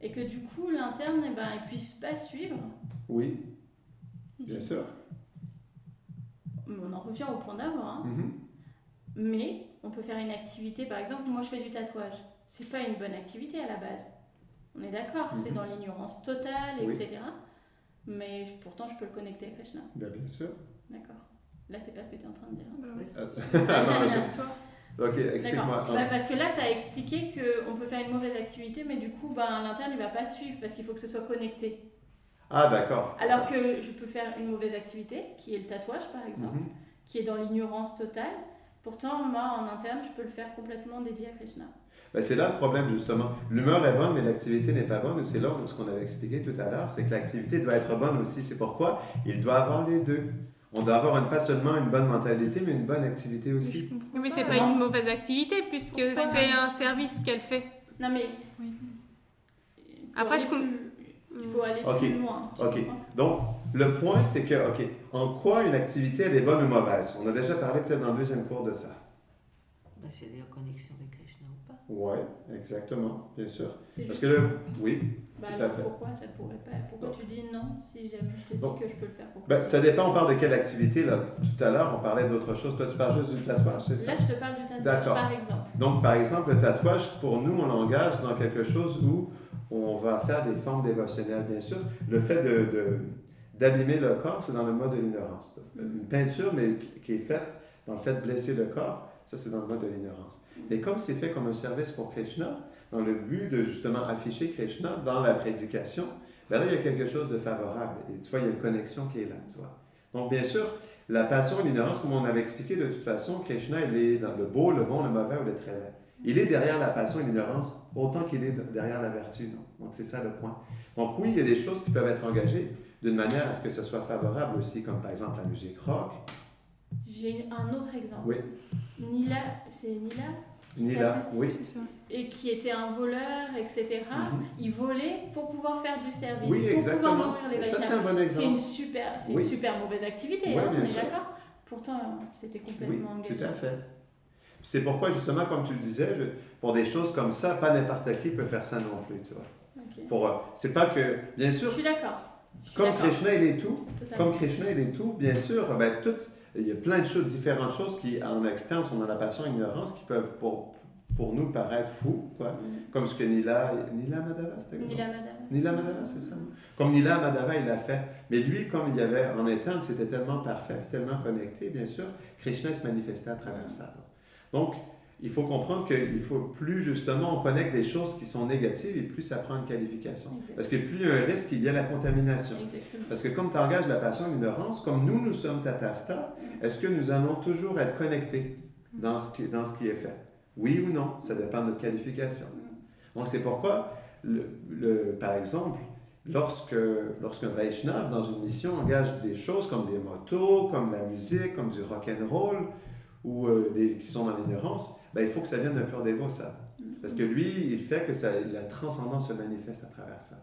et que du coup l'interne, il ne puisse pas suivre. Oui, bien sûr. On en revient au point d'avant, hein. Mais on peut faire une activité, par exemple, moi je fais du tatouage. C'est pas une bonne activité à la base. On est d'accord, c'est dans l'ignorance totale, etc. Mais pourtant je peux le connecter à Krishna. Bien sûr. D'accord. Là, c'est pas ce que tu es en train de dire. Ok, explique-moi. Parce que là, tu as expliqué qu'on peut faire une mauvaise activité, mais du coup, l'interne, il va pas suivre parce qu'il faut que ce soit connecté. Ah, d'accord. Alors que je peux faire une mauvaise activité, qui est le tatouage, par exemple, qui est dans l'ignorance totale. Pourtant, moi, en interne, je peux le faire complètement dédié à Krishna. C'est là le problème, justement. L'humeur est bonne, mais l'activité n'est pas bonne. C'est là ce qu'on avait expliqué tout à l'heure, c'est que l'activité doit être bonne aussi. C'est pourquoi il doit avoir les deux. On doit avoir pas seulement une bonne mentalité, mais une bonne activité aussi. Oui, mais c'est pas une mauvaise activité, puisque c'est un service qu'elle fait. Non, mais... Oui. Après, il faut aller plus loin. OK. Donc, le point, c'est que, en quoi une activité, elle est bonne ou mauvaise? On a déjà parlé peut-être dans le deuxième cours de ça. C'est la connexion avec Krishna ou pas? Oui, exactement, bien sûr. Parce juste... que là, oui, tout à fait. Pourquoi ça pourrait pas? Pourquoi tu dis non si jamais je te dis que je peux le faire? Ça dépend, on parle de quelle activité, là. Tout à l'heure, on parlait d'autre chose. Toi, tu parles juste du tatouage, c'est ça? Là, je te parle du tatouage, par exemple. Donc, par exemple, le tatouage, pour nous, on l'engage dans quelque chose où on va faire des formes dévotionnelles, bien sûr. Le fait d'abîmer le corps, c'est dans le mode de l'ignorance. Une peinture, mais qui est faite dans le fait de blesser le corps, ça, c'est dans le mode de l'ignorance. Mais comme c'est fait comme un service pour Krishna, dans le but de justement afficher Krishna dans la prédication, là, il y a quelque chose de favorable. Et tu vois, il y a une connexion qui est là, tu vois. Donc, bien sûr, la passion et l'ignorance, comme on avait expliqué, de toute façon, Krishna, il est dans le beau, le bon, le mauvais ou le très laid. Il est derrière la passion et l'ignorance autant qu'il est derrière la vertu. Donc, c'est ça le point. Donc, oui, il y a des choses qui peuvent être engagées d'une manière à ce que ce soit favorable aussi, comme par exemple la musique rock. J'ai un autre exemple. Oui. Nila, c'est Nila? Nila, oui. Et qui était un voleur, etc. Il volait pour pouvoir faire du service, oui, pour exactement. pouvoir nourrir les ça, c'est un bon exemple. C'est une super mauvaise activité, oui, on est sûr. d'accord? Pourtant, c'était complètement engagé. Oui, tout à fait. C'est pourquoi, justement, comme tu le disais, pour des choses comme ça, pas n'importe qui peut faire ça non plus, tu vois. C'est pas que... Bien sûr... Je suis d'accord. Comme Krishna, il est tout. Totalement. Comme Krishna, il est tout, bien sûr, il y a plein de choses, différentes choses qui, en externe, sont dans la passion et l'ignorance, qui peuvent, pour nous, paraître fous, quoi. Comme ce que Nila Madhava, c'était quoi? Nila Madhava, c'est ça. Comme Nila Madhava, il l'a fait. Mais lui, comme il y avait en interne, c'était tellement parfait, tellement connecté, bien sûr, Krishna se manifestait à travers ça. Donc, il faut comprendre qu'il faut plus, justement, on connecte des choses qui sont négatives et plus ça prend une qualification. Exactement. Parce que plus il y a un risque, il y a la contamination. Exactement. Parce que comme tu engages la passion et l'ignorance, comme nous sommes tatasta, est-ce que nous allons toujours être connectés dans ce qui est fait? Oui ou non? Ça dépend de notre qualification. Donc, c'est pourquoi, par exemple, lorsqu'un Vaishnava, dans une mission, engage des choses comme des motos, comme la musique, comme du rock'n'roll, ou qui sont dans l'ignorance, il faut que ça vienne d'un pur dévot, ça. Parce que lui, il fait que la transcendance se manifeste à travers ça.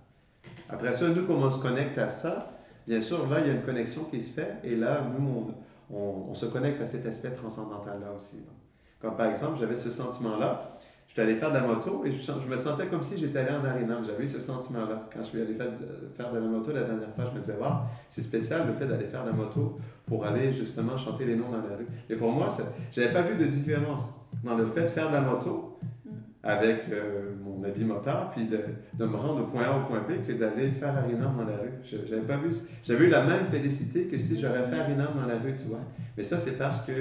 Après ça, nous, comme on se connecte à ça, bien sûr, là, il y a une connexion qui se fait, et là, nous, on se connecte à cet aspect transcendantal-là aussi. Donc. Comme par exemple, j'avais ce sentiment-là, Je suis allé faire de la moto et je me sentais comme si j'étais allé en Harinam. J'avais eu ce sentiment-là. Quand je suis allé faire de la moto la dernière fois, je me disais, wow, c'est spécial le fait d'aller faire de la moto pour aller justement chanter les noms dans la rue. Et pour moi, je n'avais pas vu de différence dans le fait de faire de la moto avec mon habit motard, puis de me rendre au point A au point B que d'aller faire Harinam dans la rue. J'avais pas vu. J'avais eu la même félicité que si j'aurais fait Harinam dans la rue, tu vois. Mais ça, c'est parce que,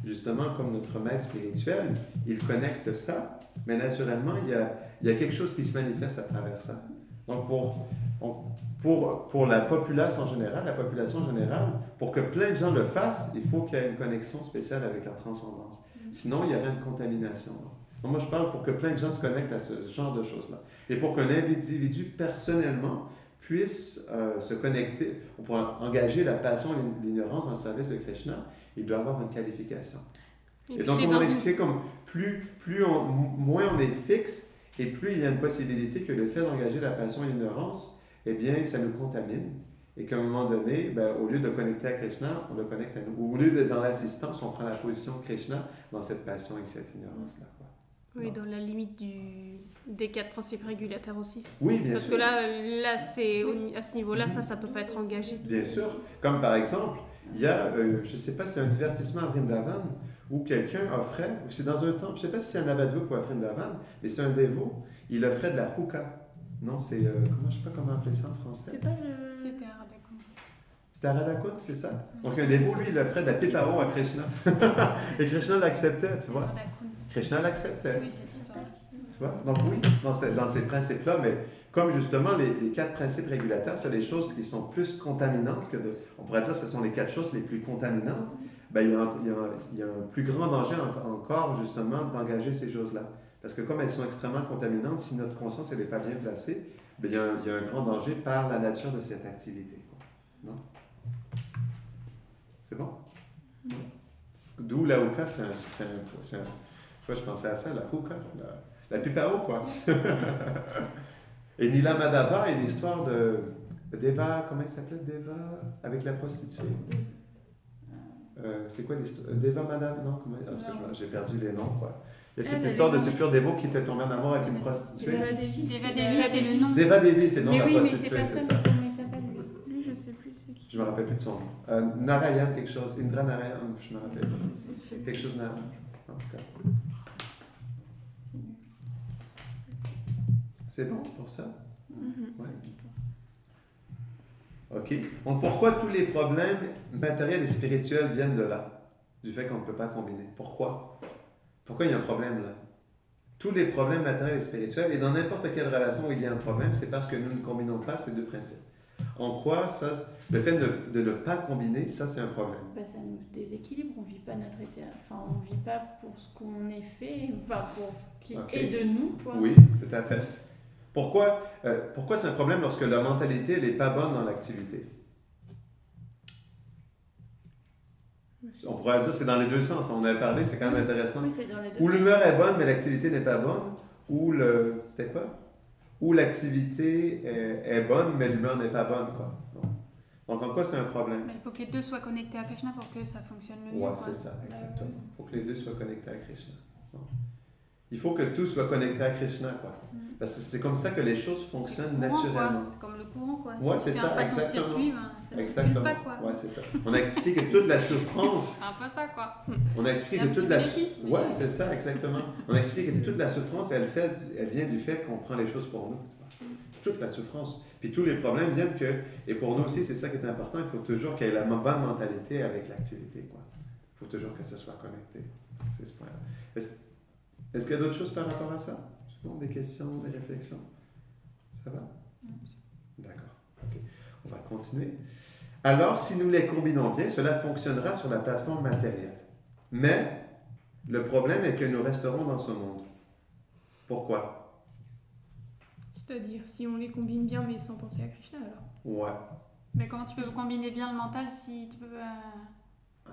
justement, comme notre maître spirituel, il connecte ça, mais naturellement, il y a quelque chose qui se manifeste à travers ça. Donc, pour la population générale, pour que plein de gens le fassent, il faut qu'il y ait une connexion spéciale avec la transcendance. Sinon, il y aurait une contamination. Donc, moi, je parle pour que plein de gens se connectent à ce genre de choses-là. Et pour qu'un individu, personnellement, puisse se connecter, on pourrait engager la passion et l'ignorance dans le service de Krishna, il doit avoir une qualification. Et donc, on expliquait comme moins on est fixe, et plus il y a une possibilité que le fait d'engager la passion et l'ignorance, eh bien, ça nous contamine. Et qu'à un moment donné, au lieu de connecter à Krishna, on le connecte à nous. Ou au lieu d'être dans l'assistance, on prend la position de Krishna dans cette passion et cette ignorance-là. Oui, dans la limite des 4 principes régulateurs aussi. Oui, bien sûr. Parce que là c'est à ce niveau-là, ça peut pas être engagé. Bien sûr. Comme par exemple, il y a, je ne sais pas si c'est un divertissement à Vrindavan, où quelqu'un offrait, ou c'est dans un temple, je ne sais pas si c'est un avadvuk ou à Vrindavan, mais c'est un dévot, il offrait de la hookah. Non, c'est, je ne sais pas comment appeler ça en français. C'est pas le... C'était à Radhakund. C'était à Radhakund, c'est ça? Donc un dévot, lui, il offrait de la pipao à Krishna. Et Krishna l'acceptait, tu vois. Krishna l'acceptait. Oui, c'est ça. Tu vois? Donc oui, dans ces principes-là, mais comme justement les 4 principes régulateurs, c'est des choses qui sont plus contaminantes que on pourrait dire que ce sont les 4 choses les plus contaminantes, il y a un plus grand danger encore justement d'engager ces choses-là. Parce que comme elles sont extrêmement contaminantes, si notre conscience n'est pas bien placée, il y a un grand danger par la nature de cette activité. Non? C'est bon? D'où la hookah, je pensais à ça, la hookah, la pipao, quoi. Et Nila Madhava est l'histoire de Deva, comment il s'appelait, Deva, avec la prostituée. C'est quoi l'histoire? Deva Madhava, non, comment, j'ai perdu les noms, quoi. Il y a cette histoire de ce pur dévot qui était tombé en amour avec une prostituée. Deva Devi, c'est le nom. Deva Devi, c'est le nom de la prostituée, prostituée, c'est ça. Comment il s'appelle, lui, je sais plus c'est qui. Je me rappelle plus de son nom. Narayan quelque chose, Indra Narayan, je me rappelle pas. Quelque chose Narayan, en tout cas. C'est bon pour ça? Ouais. OK. Donc, pourquoi tous les problèmes matériels et spirituels viennent de là? Du fait qu'on ne peut pas combiner. Pourquoi? Pourquoi il y a un problème là? Tous les problèmes matériels et spirituels, et dans n'importe quelle relation où il y a un problème, c'est parce que nous ne combinons pas ces 2 principes. En quoi ça, le fait de ne pas combiner, ça c'est un problème? Ça nous déséquilibre, on ne vit pas notre état, enfin on ne vit pas pour ce qu'on est fait, enfin pour ce qui est de nous, quoi. Oui, tout à fait. Pourquoi c'est un problème lorsque la mentalité n'est pas bonne dans l'activité? On pourrait dire que c'est dans les 2 sens. On avait parlé, c'est quand même intéressant. Oui, c'est dans les 2 ou l'humeur est bonne, mais l'activité n'est pas bonne. Ou c'était quoi? Ou l'activité est bonne, mais l'humeur n'est pas bonne, quoi. Donc, en quoi c'est un problème? Il faut que les 2 soient connectés à Krishna pour que ça fonctionne le mieux. Oui, c'est ça, exactement. Il faut que les 2 soient connectés à Krishna. Il faut que tout soit connecté à Krishna, quoi. Parce que c'est comme ça que les choses fonctionnent naturellement. C'est comme le courant, quoi. Oui, c'est ça, exactement. Circuit, ça exactement. Pas, quoi. Ouais, c'est ça. On a expliqué que toute la souffrance... C'est un peu ça, quoi. On a expliqué que toute la... Oui, c'est ça, exactement. On a expliqué que toute la souffrance, elle vient du fait qu'on prend les choses pour nous. Toute la souffrance. Puis tous les problèmes viennent que... Et pour nous aussi, c'est ça qui est important. Il faut toujours qu'il y ait la bonne mentalité avec l'activité, quoi. Il faut toujours que ça soit connecté. C'est ce point-là. Est-ce qu'il y a d'autres choses par rapport à ça? Bon, des questions, des réflexions? Ça va? D'accord. Okay. On va continuer. Alors, si nous les combinons bien, cela fonctionnera sur la plateforme matérielle. Mais le problème est que nous resterons dans ce monde. Pourquoi? C'est-à-dire, si on les combine bien, mais sans penser à Krishna, alors? Ouais. Mais comment tu peux combiner bien le mental si tu peux...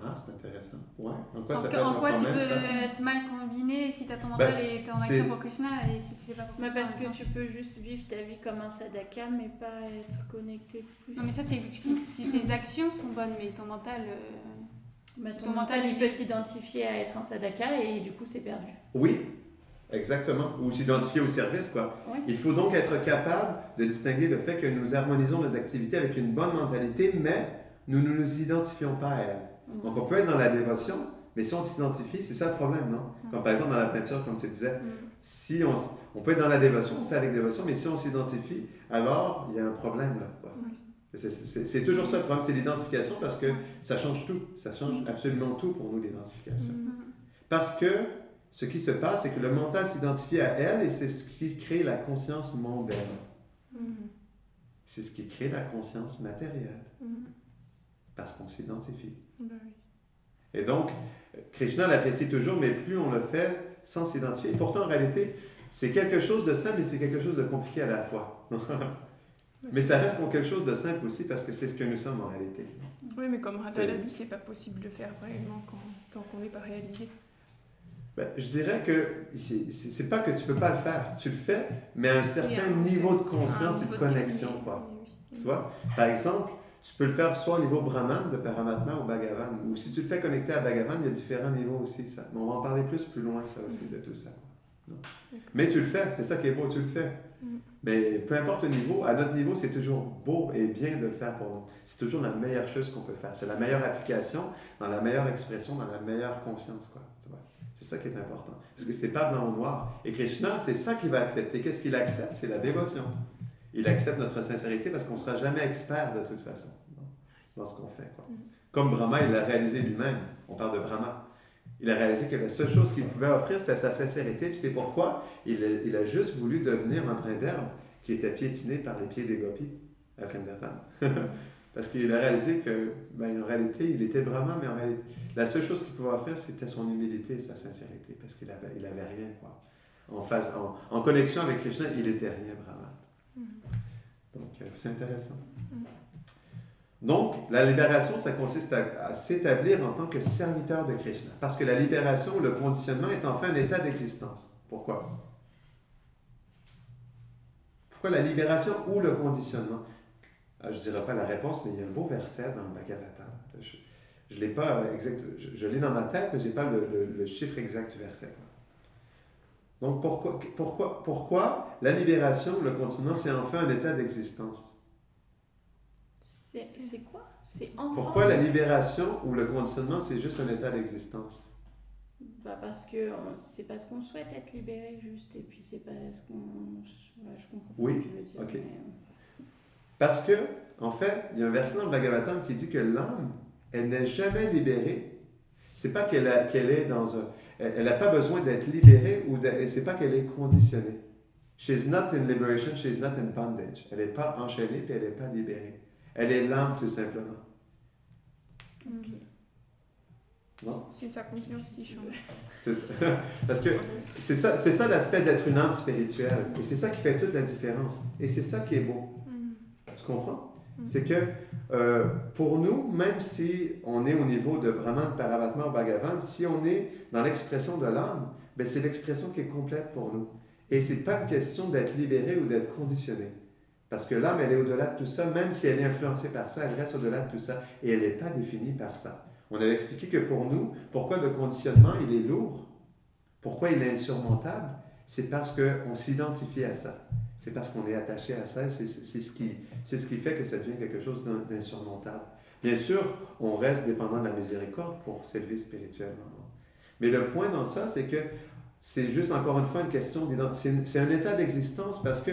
Ah, c'est intéressant. Ouais. En quoi ça peut être un problème, tu peux être mal combiné si tu as ton mental et tu es en action pour Krishna et si tu sais pas pour Krishna? Parce que tu peux juste vivre ta vie comme un sadhaka mais pas être connecté plus. Non mais ça c'est si tes actions sont bonnes mais ton mental... ton mental il peut s'identifier à être un sadhaka et du coup c'est perdu. Oui. Exactement. Ou s'identifier au service, quoi. Oui. Il faut donc être capable de distinguer le fait que nous harmonisons nos activités avec une bonne mentalité, mais nous ne nous identifions pas à elle. Donc, on peut être dans la dévotion, mais si on s'identifie, c'est ça le problème, non? Comme par exemple dans la peinture, comme tu disais, si on peut être dans la dévotion, on fait avec dévotion, mais si on s'identifie, alors il y a un problème là, quoi. C'est toujours ça le problème, c'est l'identification, parce que ça change tout. Ça change absolument tout pour nous, l'identification. Parce que ce qui se passe, c'est que le mental s'identifie à elle et c'est ce qui crée la conscience mondaine. C'est ce qui crée la conscience matérielle. Parce qu'on s'identifie. Et donc, Krishna l'apprécie toujours, mais plus on le fait sans s'identifier. Et pourtant, en réalité, c'est quelque chose de simple et c'est quelque chose de compliqué à la fois. Mais ça reste comme quelque chose de simple aussi parce que c'est ce que nous sommes en réalité. Oui, mais comme Radha l'a dit, c'est pas possible de faire vraiment tant qu'on n'est pas réalisé. Ben, je dirais que c'est pas que tu peux pas le faire. Tu le fais, mais à un certain niveau de conscience et de connexion, quoi. Tu vois? Par exemple, tu peux le faire soit au niveau Brahman, de Paramatma ou Bhagavan, ou si tu le fais connecter à Bhagavan, il y a différents niveaux aussi. Ça. Mais on va en parler plus loin, ça aussi, de tout ça. Non. Mais tu le fais, c'est ça qui est beau, tu le fais. Mais peu importe le niveau, à notre niveau, c'est toujours beau et bien de le faire pour nous. C'est toujours la meilleure chose qu'on peut faire. C'est la meilleure application, dans la meilleure expression, dans la meilleure conscience, quoi. Tu vois? C'est ça qui est important. Parce que c'est pas blanc ou noir. Et Krishna, c'est ça qu'il va accepter. Qu'est-ce qu'il accepte? C'est la dévotion. Il accepte notre sincérité parce qu'on ne sera jamais expert de toute façon dans ce qu'on fait, quoi. Comme Brahma, il l'a réalisé lui-même. On parle de Brahma. Il a réalisé que la seule chose qu'il pouvait offrir, c'était sa sincérité. Puis c'est pourquoi il a juste voulu devenir un brin d'herbe qui était piétiné par les pieds des gopis à Vrindavan. Parce qu'il a réalisé que, ben, en réalité, il était Brahma, mais en réalité, la seule chose qu'il pouvait offrir, c'était son humilité et sa sincérité. Parce qu'il avait rien, quoi. En connexion avec Krishna, il n'était rien, Brahma. Donc, c'est intéressant. Donc, la libération, ça consiste à s'établir en tant que serviteur de Krishna. Parce que la libération ou le conditionnement est enfin un état d'existence. Pourquoi? Pourquoi la libération ou le conditionnement? Je ne dirai pas la réponse, mais il y a un beau verset dans le Bhagavatam. Je l'ai pas exact, je l'ai dans ma tête, mais je n'ai pas le chiffre exact du verset. Donc, pourquoi la libération ou le conditionnement, c'est enfin un état d'existence? C'est quoi? C'est enfin... Pourquoi la libération ou le conditionnement, c'est juste un état d'existence? Bah parce que c'est parce qu'on souhaite être libéré, juste, et puis c'est parce qu'on... je comprends pas ce que tu veux dire. Ok. Mais... Parce que, en fait, il y a un verset dans le Bhagavatam qui dit que l'âme, elle n'est jamais libérée. C'est pas qu'elle est dans un... Elle n'a pas besoin d'être libérée, et c'est pas qu'elle est conditionnée. She's not in liberation, she's not in bondage. Elle n'est pas enchaînée, puis elle n'est pas libérée. Elle est l'âme, tout simplement. Ok. Non? C'est sa conscience qui change. C'est ça. Parce que c'est ça l'aspect d'être une âme spirituelle. Et c'est ça qui fait toute la différence. Et c'est ça qui est beau. Tu comprends? C'est que pour nous, même si on est au niveau de Brahman, Paramatma ou Bhagavan, si on est dans l'expression de l'âme, ben c'est l'expression qui est complète pour nous. Et c'est pas une question d'être libéré ou d'être conditionné. Parce que l'âme, elle est au-delà de tout ça, même si elle est influencée par ça, elle reste au-delà de tout ça, et elle n'est pas définie par ça. On avait expliqué que pour nous, pourquoi le conditionnement, il est lourd, pourquoi il est insurmontable, c'est parce qu'on s'identifie à ça. C'est parce qu'on est attaché à ça, et c'est ce qui fait que ça devient quelque chose d'insurmontable. Bien sûr, on reste dépendant de la miséricorde pour s'élever spirituellement. Mais le point dans ça, c'est que c'est juste encore une fois une question d'identité. C'est un état d'existence parce que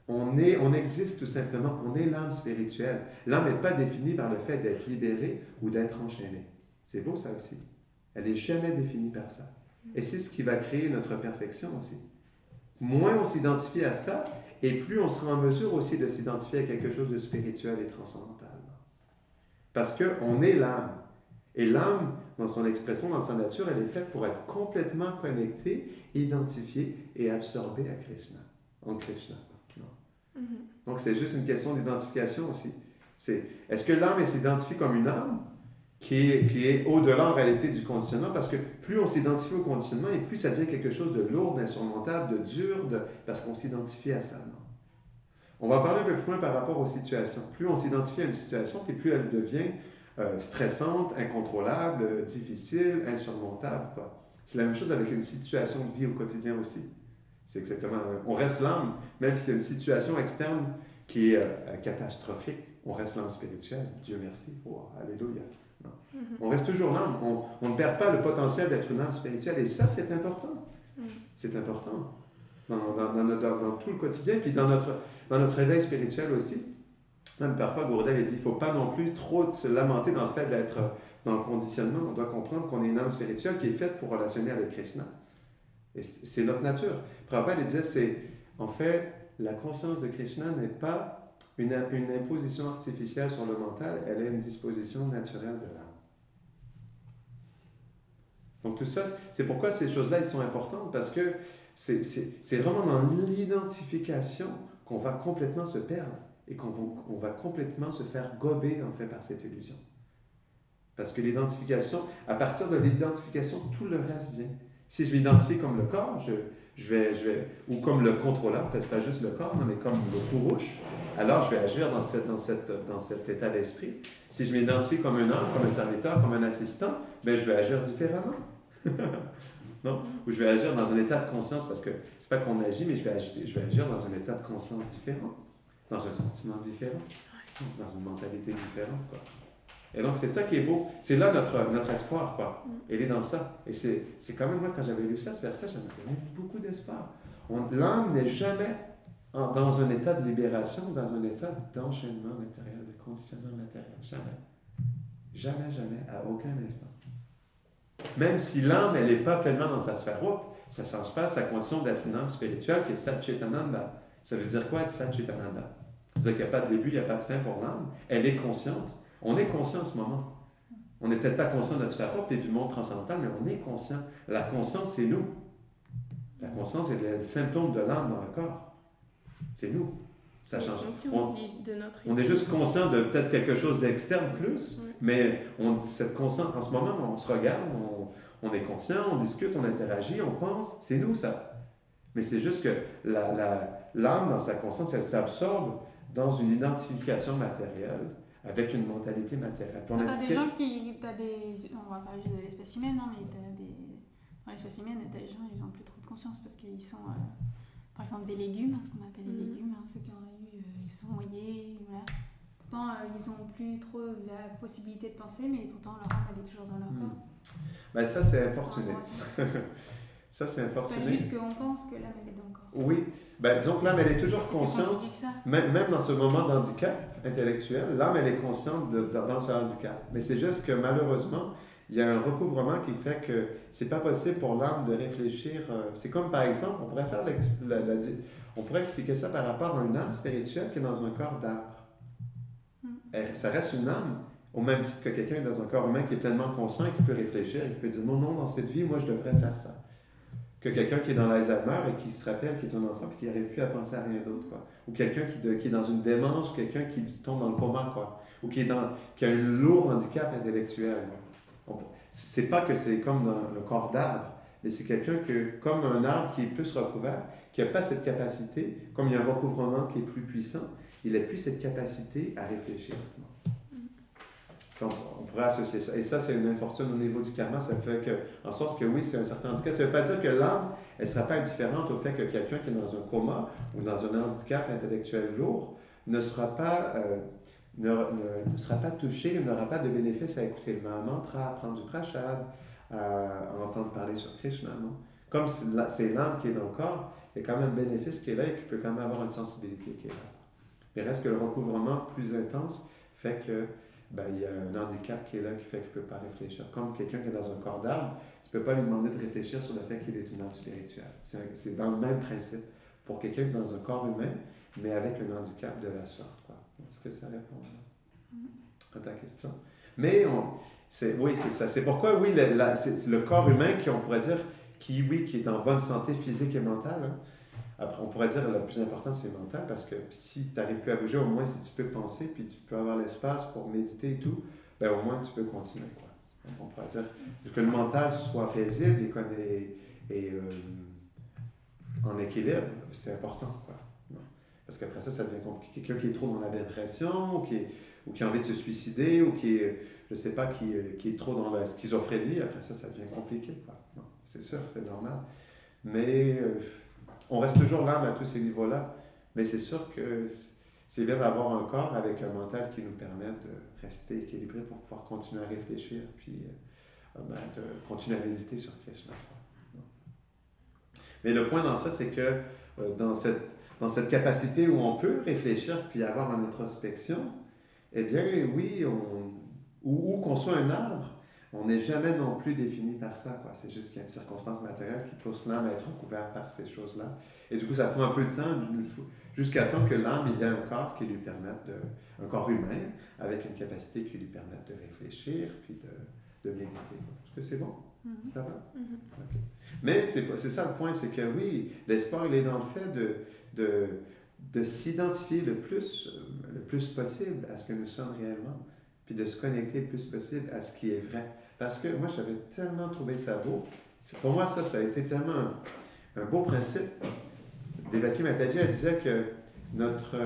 on existe tout simplement, on est l'âme spirituelle. L'âme n'est pas définie par le fait d'être libérée ou d'être enchaînée. C'est beau ça aussi. Elle n'est jamais définie par ça. Et c'est ce qui va créer notre perfection aussi. Moins on s'identifie à ça, et plus on sera en mesure aussi de s'identifier à quelque chose de spirituel et transcendantal. Parce qu'on est l'âme. Et l'âme, dans son expression, dans sa nature, elle est faite pour être complètement connectée, identifiée et absorbée à Krishna. En Krishna. Donc, c'est juste une question d'identification aussi. Est-ce que l'âme s'identifie comme une âme qui est au-delà en réalité du conditionnement? Parce que plus on s'identifie au conditionnement, et plus ça devient quelque chose de lourd, d'insurmontable, de dur, parce qu'on s'identifie à ça. Non? On va parler un peu plus loin par rapport aux situations. Plus on s'identifie à une situation, puis plus elle devient stressante, incontrôlable, difficile, insurmontable, quoi. C'est la même chose avec une situation de vie au quotidien aussi. C'est exactement la même. On reste l'âme, même s'il y a une situation externe qui est catastrophique, on reste l'âme spirituelle. Dieu merci. Oh, alléluia. Non. On reste toujours l'âme. On ne perd pas le potentiel d'être une âme spirituelle. Et ça, c'est important. C'est important. Dans tout le quotidien, puis dans notre éveil spirituel aussi. Même parfois, Gourdev dit qu'il ne faut pas non plus trop se lamenter dans le fait d'être dans le conditionnement. On doit comprendre qu'on est une âme spirituelle qui est faite pour relationner avec Krishna. Et c'est notre nature. Prabhupada disait, en fait, la conscience de Krishna n'est pas une imposition artificielle sur le mental, elle est une disposition naturelle de l'âme. Donc tout ça, c'est pourquoi ces choses-là, elles sont importantes, parce que c'est vraiment dans l'identification qu'on va complètement se perdre et qu'on va complètement se faire gober, en fait, par cette illusion. Parce que l'identification, à partir de l'identification, tout le reste vient. Si je m'identifie comme le corps, ou comme le contrôleur, parce que pas juste le corps, non, mais comme le Purush, alors je vais agir dans cet état d'esprit. Si je m'identifie comme un homme, comme un serviteur, comme un assistant, bien, je vais agir différemment. Non? Ou je vais agir dans un état de conscience, parce que c'est pas qu'on agit, mais je vais agir dans un état de conscience différent, dans un sentiment différent, dans une mentalité différente, quoi. Et donc, c'est ça qui est beau. C'est là notre espoir, quoi. Elle est dans ça. Et c'est quand même, moi, quand j'avais lu ça, ce verset, ça m'a donné beaucoup d'espoir. L'âme n'est jamais dans un état de libération, dans un état d'enchaînement matériel, de conditionnement matériel. Jamais. Jamais, jamais, à aucun instant. Même si l'âme, elle n'est pas pleinement dans sa sphère haute, ça ne change pas sa condition d'être une âme spirituelle qui est Satchitananda. Ça veut dire quoi être Satchitananda? Ça veut dire qu'il n'y a pas de début, il n'y a pas de fin pour l'âme. Elle est consciente. On est conscient en ce moment. On n'est peut-être pas conscient de notre sphère propre et du monde transcendantal, mais on est conscient. La conscience, c'est nous. La conscience est le symptôme de l'âme dans le corps. C'est nous. Ça change. On est juste conscient de peut-être quelque chose d'externe plus, mais cette conscience, en ce moment, on se regarde, on est conscient, on discute, on interagit, on pense. C'est nous, ça. Mais c'est juste que l'âme, dans sa conscience, elle s'absorbe dans une identification matérielle avec une mentalité matérielle. On a des gens qui... on va parler juste de l'espèce humaine, non, mais dans l'espèce humaine, t'as des gens, ils n'ont plus trop de conscience parce qu'ils sont, par exemple, des légumes, ce qu'on appelle les légumes, ceux qui ont eu, ils sont noyés, voilà. Pourtant, ils n'ont plus trop la possibilité de penser, mais pourtant, leur âme, elle est toujours dans leur corps. Ben ça, c'est infortuné. Ça, c'est infortuné. C'est juste qu'on pense que l'âme, elle est dans le corps. Oui. Ben, disons que l'âme, elle est toujours consciente, même dans ce moment d'handicap intellectuel, l'âme, elle est consciente dans ce handicap. Mais c'est juste que malheureusement, il y a un recouvrement qui fait que c'est pas possible pour l'âme de réfléchir. C'est comme, par exemple, on pourrait on pourrait expliquer ça par rapport à une âme spirituelle qui est dans un corps d'arbre. Ça reste une âme, au même titre que quelqu'un dans un corps humain qui est pleinement conscient et qui peut réfléchir et qui peut dire non, dans cette vie, moi, je devrais faire ça. Que quelqu'un qui est dans l'Alzheimer et qui se rappelle qu'il est un enfant et qui n'arrive plus à penser à rien d'autre, quoi. Ou quelqu'un qui est dans une démence, ou quelqu'un qui tombe dans le coma, quoi. Ou qui a un lourd handicap intellectuel. C'est pas que c'est comme un corps d'arbre, mais c'est quelqu'un comme un arbre qui est plus recouvert, qui n'a pas cette capacité, comme il y a un recouvrement qui est plus puissant, il n'a plus cette capacité à réfléchir. On pourrait associer ça. Et ça, c'est une infortune au niveau du karma. Ça fait en sorte que oui, c'est un certain handicap. Ça ne veut pas dire que l'âme, elle ne sera pas indifférente au fait que quelqu'un qui est dans un coma ou dans un handicap intellectuel lourd ne sera pas touché, n'aura pas de bénéfice à écouter le mantra, à prendre du prashad, à entendre parler sur Krishna. Non? Comme c'est l'âme qui est dans le corps, il y a quand même un bénéfice qui est là et qui peut quand même avoir une sensibilité qui est là. Mais reste que le recouvrement plus intense fait que il y a un handicap qui est là qui fait qu'il ne peut pas réfléchir. Comme quelqu'un qui est dans un corps d'arbre, tu ne peux pas lui demander de réfléchir sur le fait qu'il est une âme spirituelle. C'est dans le même principe pour quelqu'un qui est dans un corps humain, mais avec un handicap de la sorte. Est-ce que ça répond à ta question? Mais oui, c'est ça. C'est pourquoi, oui, c'est le corps humain on pourrait dire, qui est en bonne santé physique et mentale. Hein. Après, on pourrait dire que le plus important, c'est mental, parce que si tu n'arrives plus à bouger, au moins si tu peux penser, puis tu peux avoir l'espace pour méditer et tout, au moins tu peux continuer. Quoi. Donc, on pourrait dire que le mental soit paisible et en équilibre, c'est important. Quoi. Non. Parce qu'après ça devient compliqué. Quelqu'un qui est trop dans la dépression, ou qui a envie de se suicider, ou qui est trop dans la schizophrénie, après ça devient compliqué. Quoi. Non. c'est sûr, c'est normal. Mais on reste toujours l'âme à tous ces niveaux-là. Mais c'est sûr que c'est bien d'avoir un corps avec un mental qui nous permet de rester équilibré pour pouvoir continuer à réfléchir, puis de continuer à méditer sur Krishna. Mais le point dans ça, c'est que dans cette capacité où on peut réfléchir puis avoir une introspection, eh bien, oui, où qu'on soit un arbre, on n'est jamais non plus défini par ça, quoi. C'est juste qu'il y a une circonstance matérielle qui pousse l'âme à être recouverte par ces choses-là. Et du coup, ça prend un peu de temps, jusqu'à temps que l'âme ait un corps qui lui permette un corps humain, avec une capacité qui lui permette de réfléchir puis de méditer. Est-ce que c'est bon? Ça va? Okay. Mais c'est ça le point, c'est que oui, l'espoir, il est dans le fait de s'identifier le plus possible à ce que nous sommes réellement, puis de se connecter le plus possible à ce qui est vrai. Parce que moi, j'avais tellement trouvé ça beau. Pour moi, ça a été tellement un beau principe. Devaki Mataji, elle disait que notre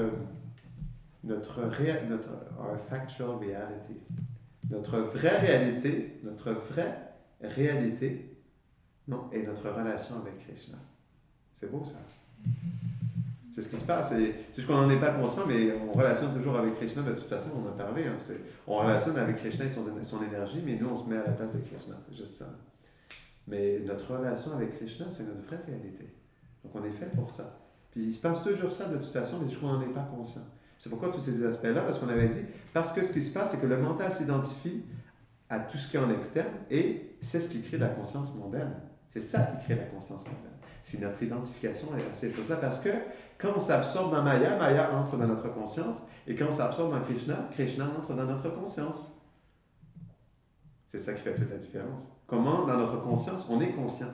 factual reality, notre vraie réalité, non, est notre relation avec Krishna. C'est beau, ça. C'est ce qui se passe. C'est juste qu'on n'en est pas conscient, mais on relationne toujours avec Krishna. De toute façon, on en a parlé. Hein. On relationne avec Krishna et son énergie, mais nous, on se met à la place de Krishna. C'est juste ça. Mais notre relation avec Krishna, c'est notre vraie réalité. Donc, on est fait pour ça. Puis, il se passe toujours ça de toute façon, mais je crois qu'on n'en est pas conscient. C'est pourquoi tous ces aspects-là, parce qu'on avait dit, parce que ce qui se passe, c'est que le mental s'identifie à tout ce qui est en externe et c'est ce qui crée la conscience mondaine. C'est ça qui crée la conscience mondaine. C'est notre identification à ces choses-là, parce que quand on s'absorbe dans Maya, Maya entre dans notre conscience, et quand on s'absorbe dans Krishna, Krishna entre dans notre conscience. C'est ça qui fait toute la différence. Comment, dans notre conscience, on est conscient.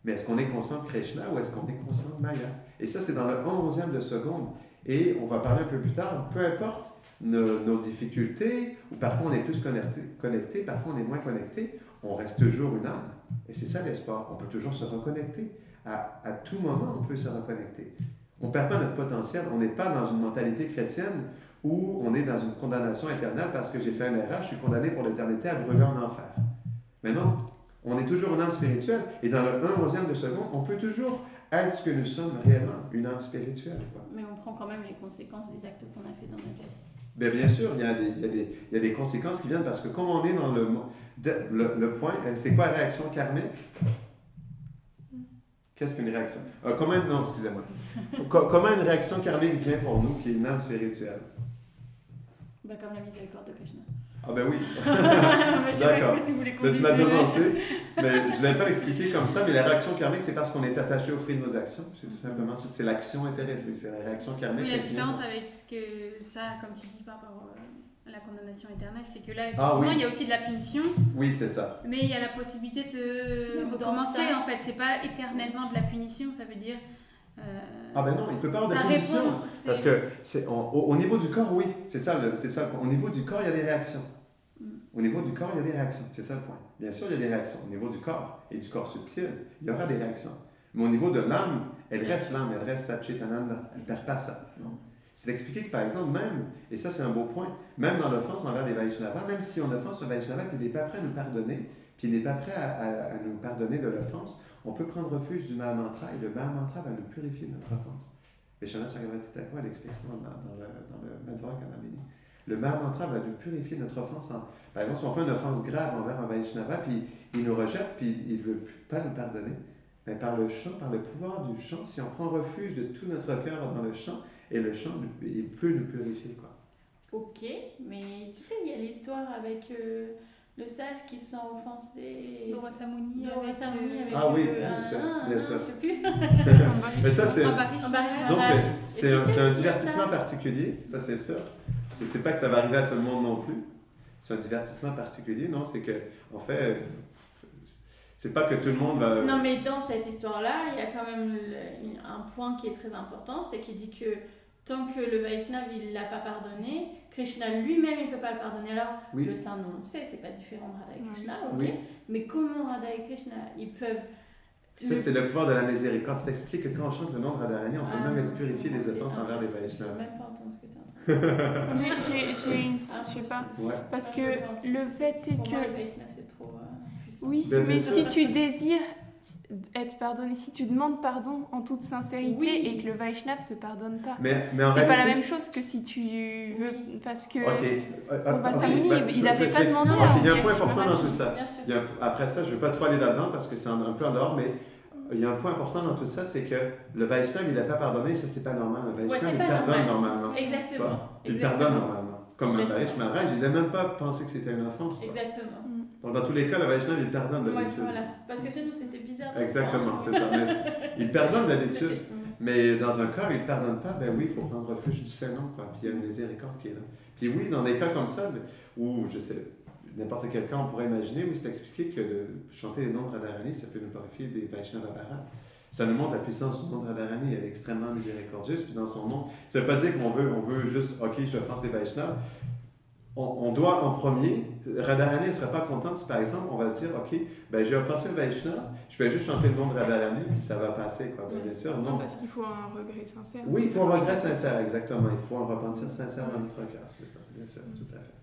Mais est-ce qu'on est conscient de Krishna ou est-ce qu'on est conscient de Maya? Et ça, c'est dans le 11e de seconde. Et on va parler un peu plus tard, peu importe nos difficultés, ou parfois on est plus connecté, parfois on est moins connecté, on reste toujours une âme. Et c'est ça l'espoir. On peut toujours se reconnecter. À tout moment, on peut se reconnecter. On ne perd pas notre potentiel. On n'est pas dans une mentalité chrétienne où on est dans une condamnation éternelle parce que j'ai fait une erreur, je suis condamné pour l'éternité à brûler en enfer. Mais non, on est toujours une âme spirituelle. Et dans le 1/11e de seconde, on peut toujours être ce que nous sommes réellement, une âme spirituelle. Quoi. Mais on prend quand même les conséquences des actes qu'on a fait dans notre vie. Bien sûr, il y a des conséquences qui viennent parce que comme on est dans le point, c'est quoi la réaction karmique? Qu'est-ce qu'une réaction? Comment une réaction karmique vient pour nous qui est une âme spirituelle? Ben, comme la miséricorde de Krishna. Ah ben oui. D'accord. Tu m'as devancé, mais je ne voulais pas l'expliquer comme ça, mais la réaction karmique, c'est parce qu'on est attaché au fruit de nos actions. C'est tout simplement, c'est l'action intéressée, c'est la réaction karmique. Oui, la différence avec ce que ça, comme tu dis par rapport à la condamnation éternelle, c'est que là, effectivement, il y a aussi de la punition. Oui, c'est ça. Mais il y a la possibilité de recommencer, en fait. C'est pas éternellement de la punition, ça veut dire... Ah ben non, il ne peut pas avoir de punition. Parce que au niveau du corps, oui, c'est ça. Au niveau du corps, il y a des réactions. Au niveau du corps, il y a des réactions. C'est ça le point. Bien sûr, il y a des réactions. Au niveau du corps et du corps subtil, il y aura des réactions. Mais au niveau de l'âme, elle reste l'âme, elle reste Satchitananda. Elle ne perd pas ça. Non? C'est d'expliquer que, par exemple, même, et ça c'est un beau point, même dans l'offense envers les Vaishnavas, même si on offense un Vaishnava puis il n'est pas prêt à nous pardonner, puis il n'est pas prêt à nous pardonner de l'offense, on peut prendre refuge du Mahamantra et le Mahamantra va nous purifier de notre offense. Vishwanath Chakravarti Thakur, elle explique ça dans le Madhura Kanamini. Le Mahamantra va nous purifier de notre offense. Par exemple, si on fait une offense grave envers un Vaishnava, puis il nous rejette, puis il ne veut pas nous pardonner, mais par le chant, par le pouvoir du chant, si on prend refuge de tout notre cœur dans le chant, et le chant, il peut nous purifier, quoi. Ok, mais tu sais, il y a l'histoire avec le sage qui se sent offensé. Dora Samuni avec... Ah oui, bien sûr. Je sais plus. Mais ça, c'est... Disons que c'est un divertissement particulier, ça c'est sûr. C'est pas que ça va arriver à tout le monde non plus. C'est un divertissement particulier, non? C'est que, en fait... C'est pas que tout le monde va... Non, mais dans cette histoire-là, il y a quand même un point qui est très important, c'est qu'il dit que tant que le Vaishnav, il ne l'a pas pardonné, Krishna lui-même, il ne peut pas le pardonner. Alors, oui. Le saint, non, on sait, c'est pas différent de Radha et Krishna, ok. Oui. Mais comment Radha et Krishna, ils peuvent... Ça, c'est le pouvoir de la miséricorde. Ça explique que quand on chante le nom de Radharani, on peut même être purifié des offenses envers les Vaishnavas. Je n'ai même pas entendu ce que tu as entendu. Je sais pas. Ouais. Parce que le fait est que... Pour moi, le Vaishnav, c'est trop... Oui, mais si tu désires être pardonné, si tu demandes pardon en toute sincérité et que le Vaishnav te pardonne pas, mais en c'est réalité... pas la même chose que si tu veux, parce que Ok. il n'avait pas demandé. Il y a un point important dans tout ça. Après ça, je ne vais pas trop aller là-dedans parce que c'est un peu en dehors, mais il y a un point important dans tout ça, c'est que le Vaishnav, il n'a pas pardonné, ça c'est pas normal. Le Vaishnav, il pardonne normalement. Exactement. Il pardonne normalement. Comme Maharishi Maharaj, il n'a même pas pensé que c'était une offense. Exactement. Donc, dans tous les cas, le Vaishnav, il pardonne d'habitude. Voilà. Parce que sinon, c'était bizarre. Exactement, c'est ça. Mais il pardonne d'habitude. Mais dans un cas où il ne pardonne pas, ben oui, il faut prendre refuge du Saint-Nom, quoi. Puis il y a une miséricorde qui est là. Puis oui, dans des cas comme ça, où, je sais, n'importe quel cas, on pourrait imaginer, oui, c'est expliqué que de chanter les noms de Radharani, ça peut nous purifier des Vaishnava Bharat. Ça nous montre la puissance du nom de Radharani. Elle est extrêmement miséricordieuse. Puis dans son nom, ça ne veut pas dire qu'on veut juste, OK, je offense les Vaishnavas. On doit en premier, Radharani ne sera pas contente si par exemple on va se dire, OK, ben j'ai offensé le Vaishnava, je vais juste chanter le nom de Radharani, puis ça va passer, quoi. Bien sûr, non. Parce qu'il faut un regret sincère. Oui, il faut un regret sincère, exactement. Il faut un repentir sincère dans notre cœur, c'est ça, bien sûr, tout à fait.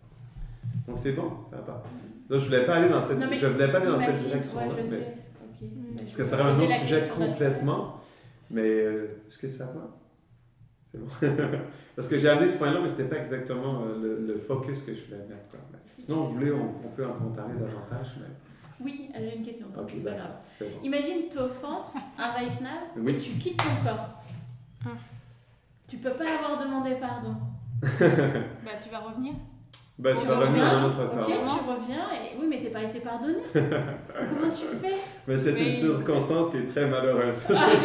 Donc c'est bon, papa. Là, je ne voulais pas aller dans cette, direction-là, parce que ça serait un autre sujet complètement, mais est-ce que ça va? C'est bon. Parce que j'ai amené ce point-là, mais ce n'était pas exactement le focus que je voulais mettre. Quoi. Sinon, vous voulez, on peut en parler davantage. Mais... Oui, j'ai une question, donc c'est pas grave. C'est bon. Imagine, tu offenses un Vaishnav et tu quittes ton corps. Tu peux pas avoir demandé pardon. Tu vas revenir. Tu vas revenir dans notre corps. Ok, tu reviens et oui, mais t'as pas été pardonné. Comment tu fais? Mais c'est une circonstance qui est très malheureuse, je dirais.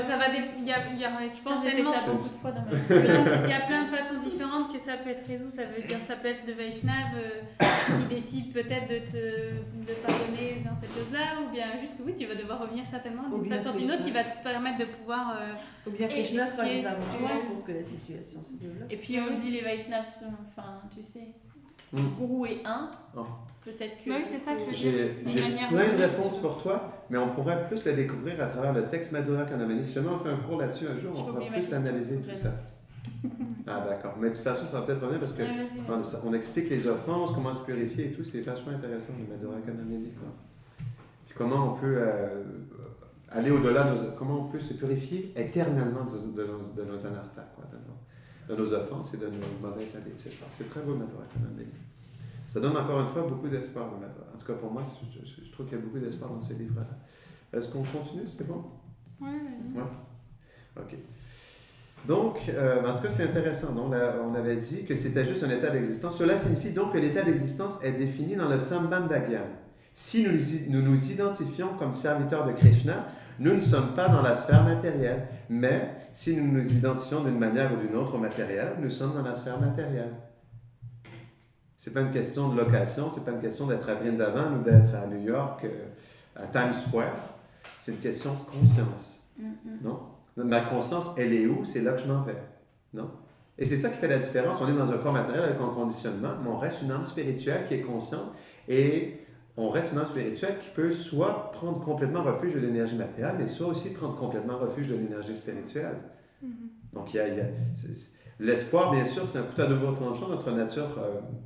Ça va je pense que j'ai fait ça beaucoup de fois dans ma vie. Il y a plein de façons différentes que ça peut être résolu. Ça veut dire ça peut être le Vaishnav qui décide peut-être de te pardonner dans cette chose-là, ou bien juste oui, tu vas devoir revenir certainement d'une façon ou d'une autre qui va te permettre de pouvoir. Ou bien Krishna fera des arrangements pour que la situation se développe. Et puis on dit les Vaishnavas sont, enfin, tu sais, Gourou est un. Peut-être que. Oui, c'est ça que je veux dire. J'ai plein de réponses pour toi, mais on pourrait plus les découvrir à travers le texte Madhura Kanamani. Si jamais on fait un cours là-dessus un jour, on pourra plus analyser tout ça. Ah, d'accord. Mais de toute façon, ça va peut-être revenir parce que on explique les offenses, comment se purifier et tout. C'est vachement intéressant, le Madhura Kanamani. Puis comment on peut aller au-delà, comment on peut se purifier éternellement de nos anarthas, de nos offenses et de nos mauvaises habitudes. C'est très beau, Madhura Kanamani. Ça donne encore une fois beaucoup d'espoir, le Madhura. En tout cas, pour moi, je trouve qu'il y a beaucoup d'espoir dans ce livre-là. Est-ce qu'on continue? C'est bon? Oui, vas-y. Ouais. OK. Donc, en tout cas, c'est intéressant. Donc, on avait dit que c'était juste un état d'existence. Cela signifie donc que l'état d'existence est défini dans le Sambandha-gyana. Si nous nous identifions comme serviteurs de Krishna, nous ne sommes pas dans la sphère matérielle. Mais si nous nous identifions d'une manière ou d'une autre au matériel, nous sommes dans la sphère matérielle. Ce n'est pas une question de location, ce n'est pas une question d'être à Vrindavan ou d'être à New York, à Times Square. C'est une question de conscience. Non? Ma conscience, elle est où? C'est là que je m'en vais. Non? Et c'est ça qui fait la différence. On est dans un corps matériel avec un conditionnement, mais on reste une âme spirituelle qui est consciente et on reste une âme spirituelle qui peut soit prendre complètement refuge de l'énergie matérielle, mais soit aussi prendre complètement refuge de l'énergie spirituelle. Donc, l'espoir, bien sûr, c'est un couteau à double tranchant, notre nature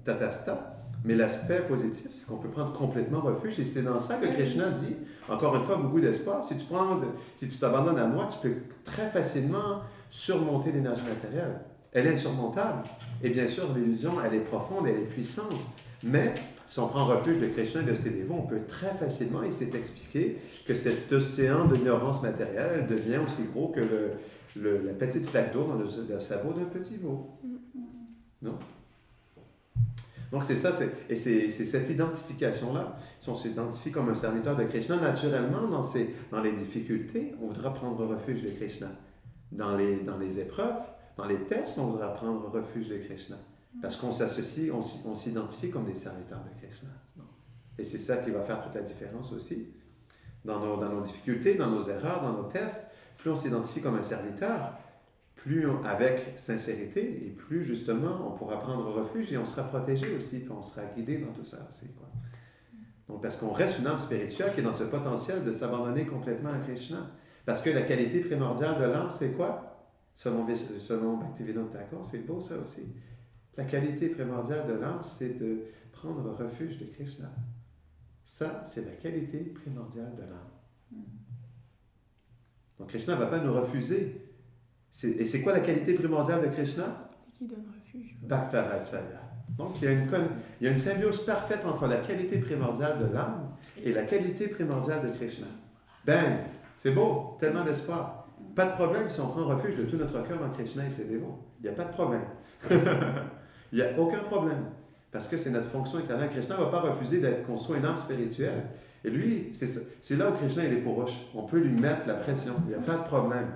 tatasta, mais l'aspect positif, c'est qu'on peut prendre complètement refuge. Et c'est dans ça que Krishna dit, encore une fois, beaucoup d'espoir. Si tu t'abandonnes à moi, tu peux très facilement surmonter l'énergie matérielle. Elle est insurmontable. Et bien sûr, l'illusion, elle est profonde, elle est puissante. Mais si on prend refuge de Krishna et de ses dévots, on peut très facilement, et c'est expliqué, que cet océan d'ignorance matérielle, elle devient aussi gros que la petite flaque d'eau dans le sabot d'un petit veau. Non? Donc c'est ça, c'est cette identification-là. Si on s'identifie comme un serviteur de Krishna, naturellement, dans les difficultés, on voudra prendre refuge de Krishna. Dans les épreuves, dans les tests, on voudra prendre refuge de Krishna. Parce qu'on s'associe, on s'identifie comme des serviteurs de Krishna. Et c'est ça qui va faire toute la différence aussi. Dans nos difficultés, dans nos erreurs, dans nos tests, plus on s'identifie comme un serviteur, plus avec sincérité, et plus justement on pourra prendre refuge et on sera protégé aussi, puis on sera guidé dans tout ça aussi. Donc, parce qu'on reste une âme spirituelle qui est dans ce potentiel de s'abandonner complètement à Krishna. Parce que la qualité primordiale de l'âme, c'est quoi? Selon Bhaktivinoda Thakur, c'est beau ça aussi. La qualité primordiale de l'âme, c'est de prendre refuge de Krishna. Ça, c'est la qualité primordiale de l'âme. Donc Krishna ne va pas nous refuser. Et c'est quoi la qualité primordiale de Krishna? Qui donne refuge. Bhaktavatsaya. Donc il y a une symbiose parfaite entre la qualité primordiale de l'âme et la qualité primordiale de Krishna. Bang! C'est beau, tellement d'espoir. Pas de problème si on prend refuge de tout notre cœur en Krishna et ses dévots. Il n'y a pas de problème. Il n'y a aucun problème. Parce que c'est notre fonction éternelle. Krishna ne va pas refuser qu'on soit une âme spirituelle. Et lui, c'est là où Krishna il est pour roche. On peut lui mettre la pression. Il n'y a pas de problème.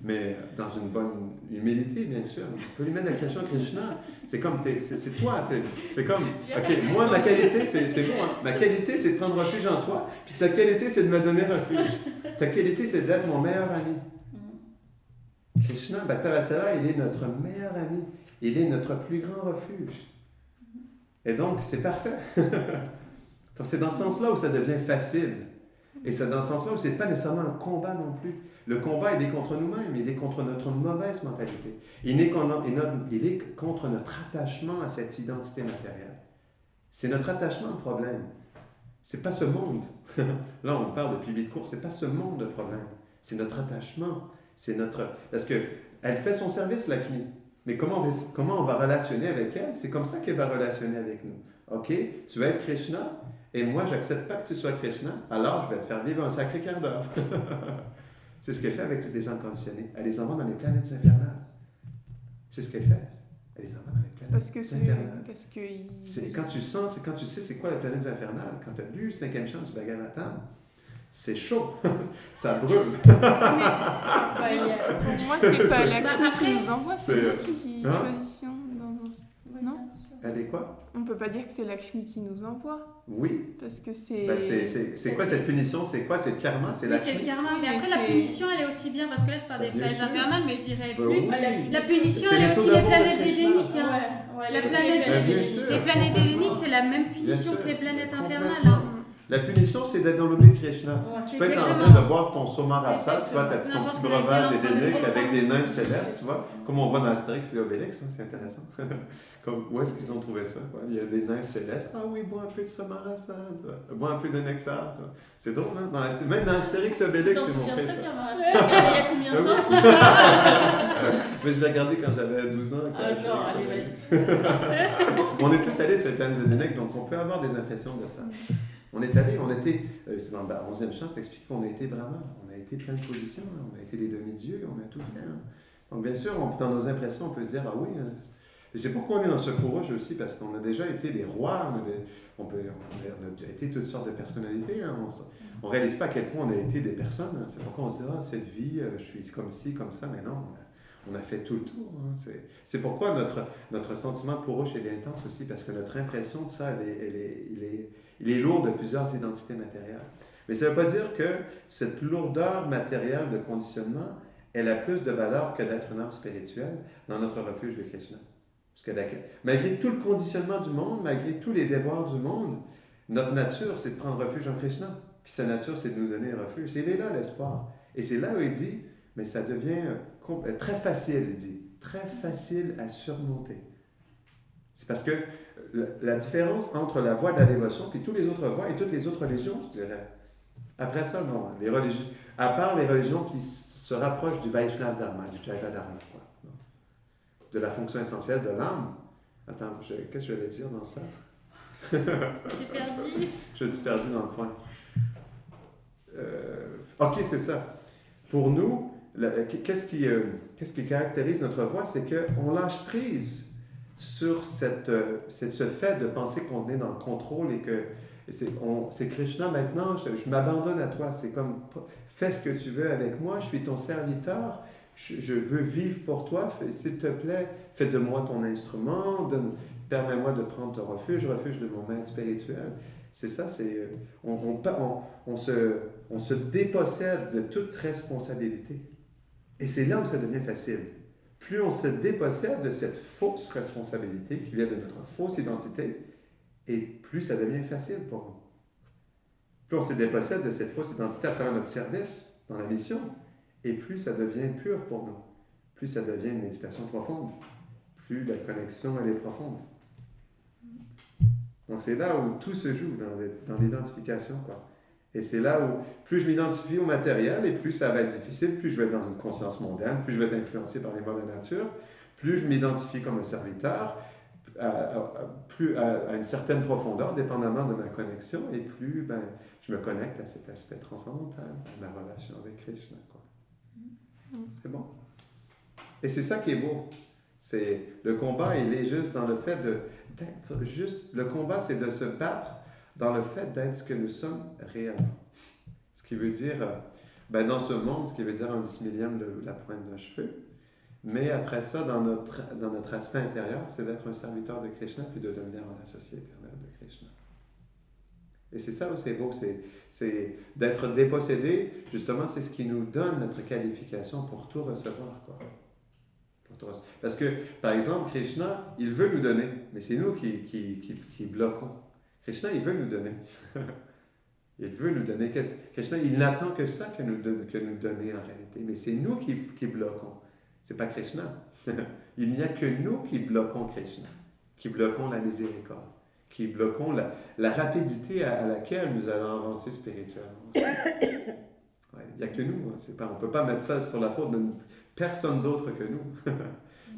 Mais dans une bonne humilité, bien sûr. On peut lui mettre la pression. Krishna, c'est comme c'est toi. C'est comme, OK, moi, ma qualité, c'est bon. Hein? Ma qualité, c'est de prendre refuge en toi. Puis ta qualité, c'est de me donner refuge. Ta qualité, c'est d'être mon meilleur ami. Krishna, Bhaktavatsala, il est notre meilleur ami. Il est notre plus grand refuge. Et donc, c'est parfait. Donc, c'est dans ce sens-là où ça devient facile. Et c'est dans ce sens-là où ce n'est pas nécessairement un combat non plus. Le combat, il est contre nous-mêmes, il est contre notre mauvaise mentalité. Il est contre notre attachement à cette identité matérielle. C'est notre attachement le problème. Ce n'est pas ce monde. Là, on parle depuis 8 cours, ce n'est pas ce monde le problème. C'est notre attachement. Parce qu'elle fait son service, Lakshmi. Mais comment on va relationner avec elle? C'est comme ça qu'elle va relationner avec nous. OK, tu vas être Krishna, et moi, je n'accepte pas que tu sois Krishna, alors je vais te faire vivre un sacré quart d'heure. C'est ce qu'elle fait avec toutes les âmes conditionnées. Elle les envoie dans les planètes infernales. C'est ce qu'elle fait. Elle les envoie dans les planètes infernales. Parce que c'est quand tu sais c'est quoi les planètes infernales, quand tu as lu le 5e chant du Bhagavatam, c'est chaud, ça brûle. Pour moi, c'est pas la qui nous envoie, c'est nous qui choisissons. Non? Elle est quoi? On ne peut pas dire que c'est Lakshmi qui nous envoie. Oui. Parce que c'est... c'est quoi cette punition? C'est quoi? C'est le karma? C'est Lakshmi? C'est le karma, mais après la punition, elle est aussi bien, parce que là tu parles des planètes infernales, mais je dirais plus... La punition, elle est aussi des planètes édéniques. Les planètes édéniques, c'est la même punition que les planètes infernales. La punition, c'est d'être dans l'oubli de Krishna. Tu peux être en train de boire ton somarasa, tu vois, ton petit breuvage édénique avec des nymphes célestes, tu vois, comme on voit dans Astérix et Obélix, hein, c'est intéressant. Où est-ce qu'ils ont trouvé ça? Quoi? Il y a des nymphes célestes. Ah oui, bois un peu de somarasa, tu vois. Bois un peu de nectar. Tu vois. C'est drôle, hein? Même dans Astérix et Obélix, c'est montré ça. Il y a combien de temps? Mais je l'ai regardé quand j'avais 12 ans. Non, allez, vas-y. On est tous allés sur les planètes édéniques, donc on peut avoir des impressions de ça. On était, c'est dans le 11e chant, c'est expliqué qu'on a été brahma, on a été plein de positions, hein, on a été des demi-dieux, on a tout fait. Hein. Donc bien sûr, dans nos impressions, on peut se dire, ah oui, et c'est pourquoi on est dans ce cours rouge aussi, parce qu'on a déjà été des rois, on a été toutes sortes de personnalités, hein, on ne réalise pas à quel point on a été des personnes, hein. C'est pourquoi on se dit, cette vie, je suis comme ci, comme ça, mais non, on a fait tout le tour. Hein. C'est pourquoi notre sentiment pour rouge est intense aussi, parce que notre impression de ça, il est lourd de plusieurs identités matérielles. Mais ça ne veut pas dire que cette lourdeur matérielle de conditionnement, elle a plus de valeur que d'être une âme spirituelle dans notre refuge de Krishna. Parce que malgré tout le conditionnement du monde, malgré tous les déboires du monde, notre nature, c'est de prendre refuge en Krishna. Puis sa nature, c'est de nous donner un refuge. Il est là l'espoir. Et c'est là où il dit, mais ça devient très facile, il dit, très facile à surmonter. C'est parce que la différence entre la voie de la dévotion et toutes les autres voies et toutes les autres religions, je dirais. Après ça, non. Les religions, à part les religions qui se rapprochent du Vaishnava Dharma, du Jaiva Dharma, quoi, de la fonction essentielle de l'âme. Attends, qu'est-ce que je vais dire dans ça? J'ai perdu. Je suis perdu dans le point. OK, c'est ça. Pour nous, qu'est-ce qui caractérise notre voie? C'est qu'on lâche prise sur ce fait de penser qu'on est dans le contrôle et que c'est Krishna maintenant, je m'abandonne à toi. C'est comme, fais ce que tu veux avec moi, je suis ton serviteur, je veux vivre pour toi, s'il te plaît, fais de moi ton instrument, permets-moi de prendre ton refuge de mon maître spirituel. C'est ça, on se dépossède de toute responsabilité. Et c'est là où ça devient facile. Plus on se dépossède de cette fausse responsabilité qui vient de notre fausse identité, et plus ça devient facile pour nous. Plus on se dépossède de cette fausse identité à travers notre service dans la mission, et plus ça devient pur pour nous. Plus ça devient une méditation profonde. Plus la connexion, elle est profonde. Donc, c'est là où tout se joue, dans l'identification, quoi. Et c'est là où, plus je m'identifie au matériel, et plus ça va être difficile, plus je vais être dans une conscience mondaine, plus je vais être influencé par les modes de nature, plus je m'identifie comme un serviteur, plus à une certaine profondeur, dépendamment de ma connexion, et plus ben, je me connecte à cet aspect transcendantal, à ma relation avec Krishna, quoi. C'est bon? Et c'est ça qui est beau. Le combat, il est juste dans le fait d'être juste... Le combat, c'est de se battre dans le fait d'être ce que nous sommes réellement. Ce qui veut dire, ben dans ce monde, ce qui veut dire un 10 millième de la pointe d'un cheveu. Mais après ça, dans notre aspect intérieur, c'est d'être un serviteur de Krishna puis de devenir en associé éternel de Krishna. Et c'est ça où c'est beau, c'est d'être dépossédé, justement, c'est ce qui nous donne notre qualification pour tout recevoir, quoi. Parce que, par exemple, Krishna, il veut nous donner, mais c'est nous qui bloquons. Krishna, il veut nous donner. Il veut nous donner. Krishna, il n'attend que ça que nous donner en réalité, mais c'est nous qui bloquons. C'est pas Krishna. Il n'y a que nous qui bloquons Krishna, qui bloquons la miséricorde, qui bloquons la rapidité à laquelle nous allons avancer spirituellement. Ouais, il n'y a que nous. On ne peut pas mettre ça sur la faute de personne d'autre que nous.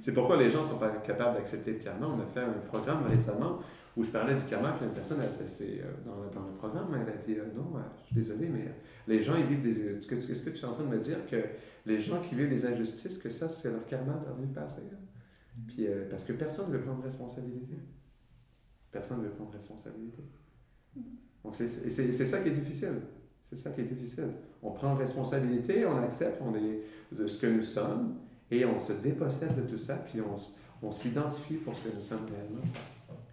C'est pourquoi les gens ne sont pas capables d'accepter le karma. On a fait un programme récemment où je parlais du karma, puis une personne, dans le programme, elle a dit non, je suis désolé, mais les gens, ils vivent des... Est-ce que tu es en train de me dire que les gens qui vivent des injustices, que ça, c'est leur karma de leur vie passée? Puis, parce que personne ne veut prendre responsabilité. Personne ne veut prendre responsabilité. Donc, c'est ça qui est difficile. C'est ça qui est difficile. On prend responsabilité, on accepte de ce que nous sommes, et on se dépossède de tout ça, puis on s'identifie pour ce que nous sommes réellement.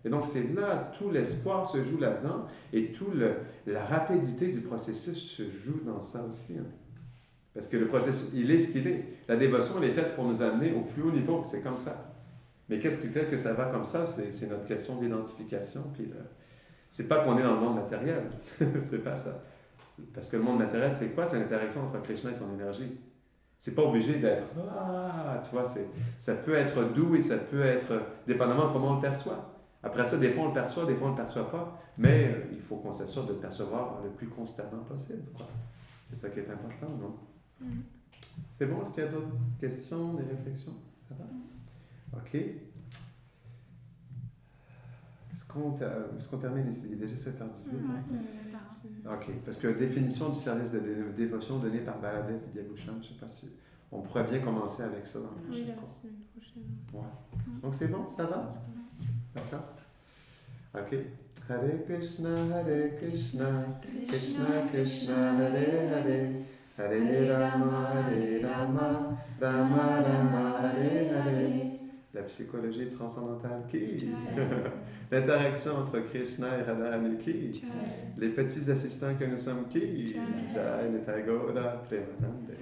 Et donc, c'est là, tout l'espoir se joue là-dedans, et toute la rapidité du processus se joue dans ça aussi. Hein. Parce que le processus, il est ce qu'il est. La dévotion, elle est faite pour nous amener au plus haut niveau, c'est comme ça. Mais qu'est-ce qui fait que ça va comme ça? C'est notre question d'identification, puis c'est pas qu'on est dans le monde matériel. C'est pas ça. Parce que le monde matériel, c'est quoi? C'est l'interaction entre Krishna et son énergie. C'est pas obligé d'être tu vois, ça peut être doux et ça peut être dépendamment de comment on le perçoit. Après ça, des fois on le perçoit, des fois on ne le perçoit pas, mais il faut qu'on s'assure de le percevoir le plus constamment possible. C'est ça qui est important, non? C'est bon? Est-ce qu'il y a d'autres questions, des réflexions? Ça va? OK. Est-ce qu'on termine ici? Il est déjà 7h18. OK. Parce que définition du service de dévotion donné par Baladev Vidyabhushan, je ne sais pas si... On pourrait bien commencer avec ça dans le prochain cours. Ouais. Donc c'est bon? Ça va? D'accord? OK. Hare Krishna, Krishna Krishna, Hare Hare, Hare Rama, Rama Rama, Hare Hare. La psychologie transcendantale qui? L'interaction entre Krishna et Radharani qui? Les petits assistants que nous sommes qui? Jai Nitya Gaura Premanande.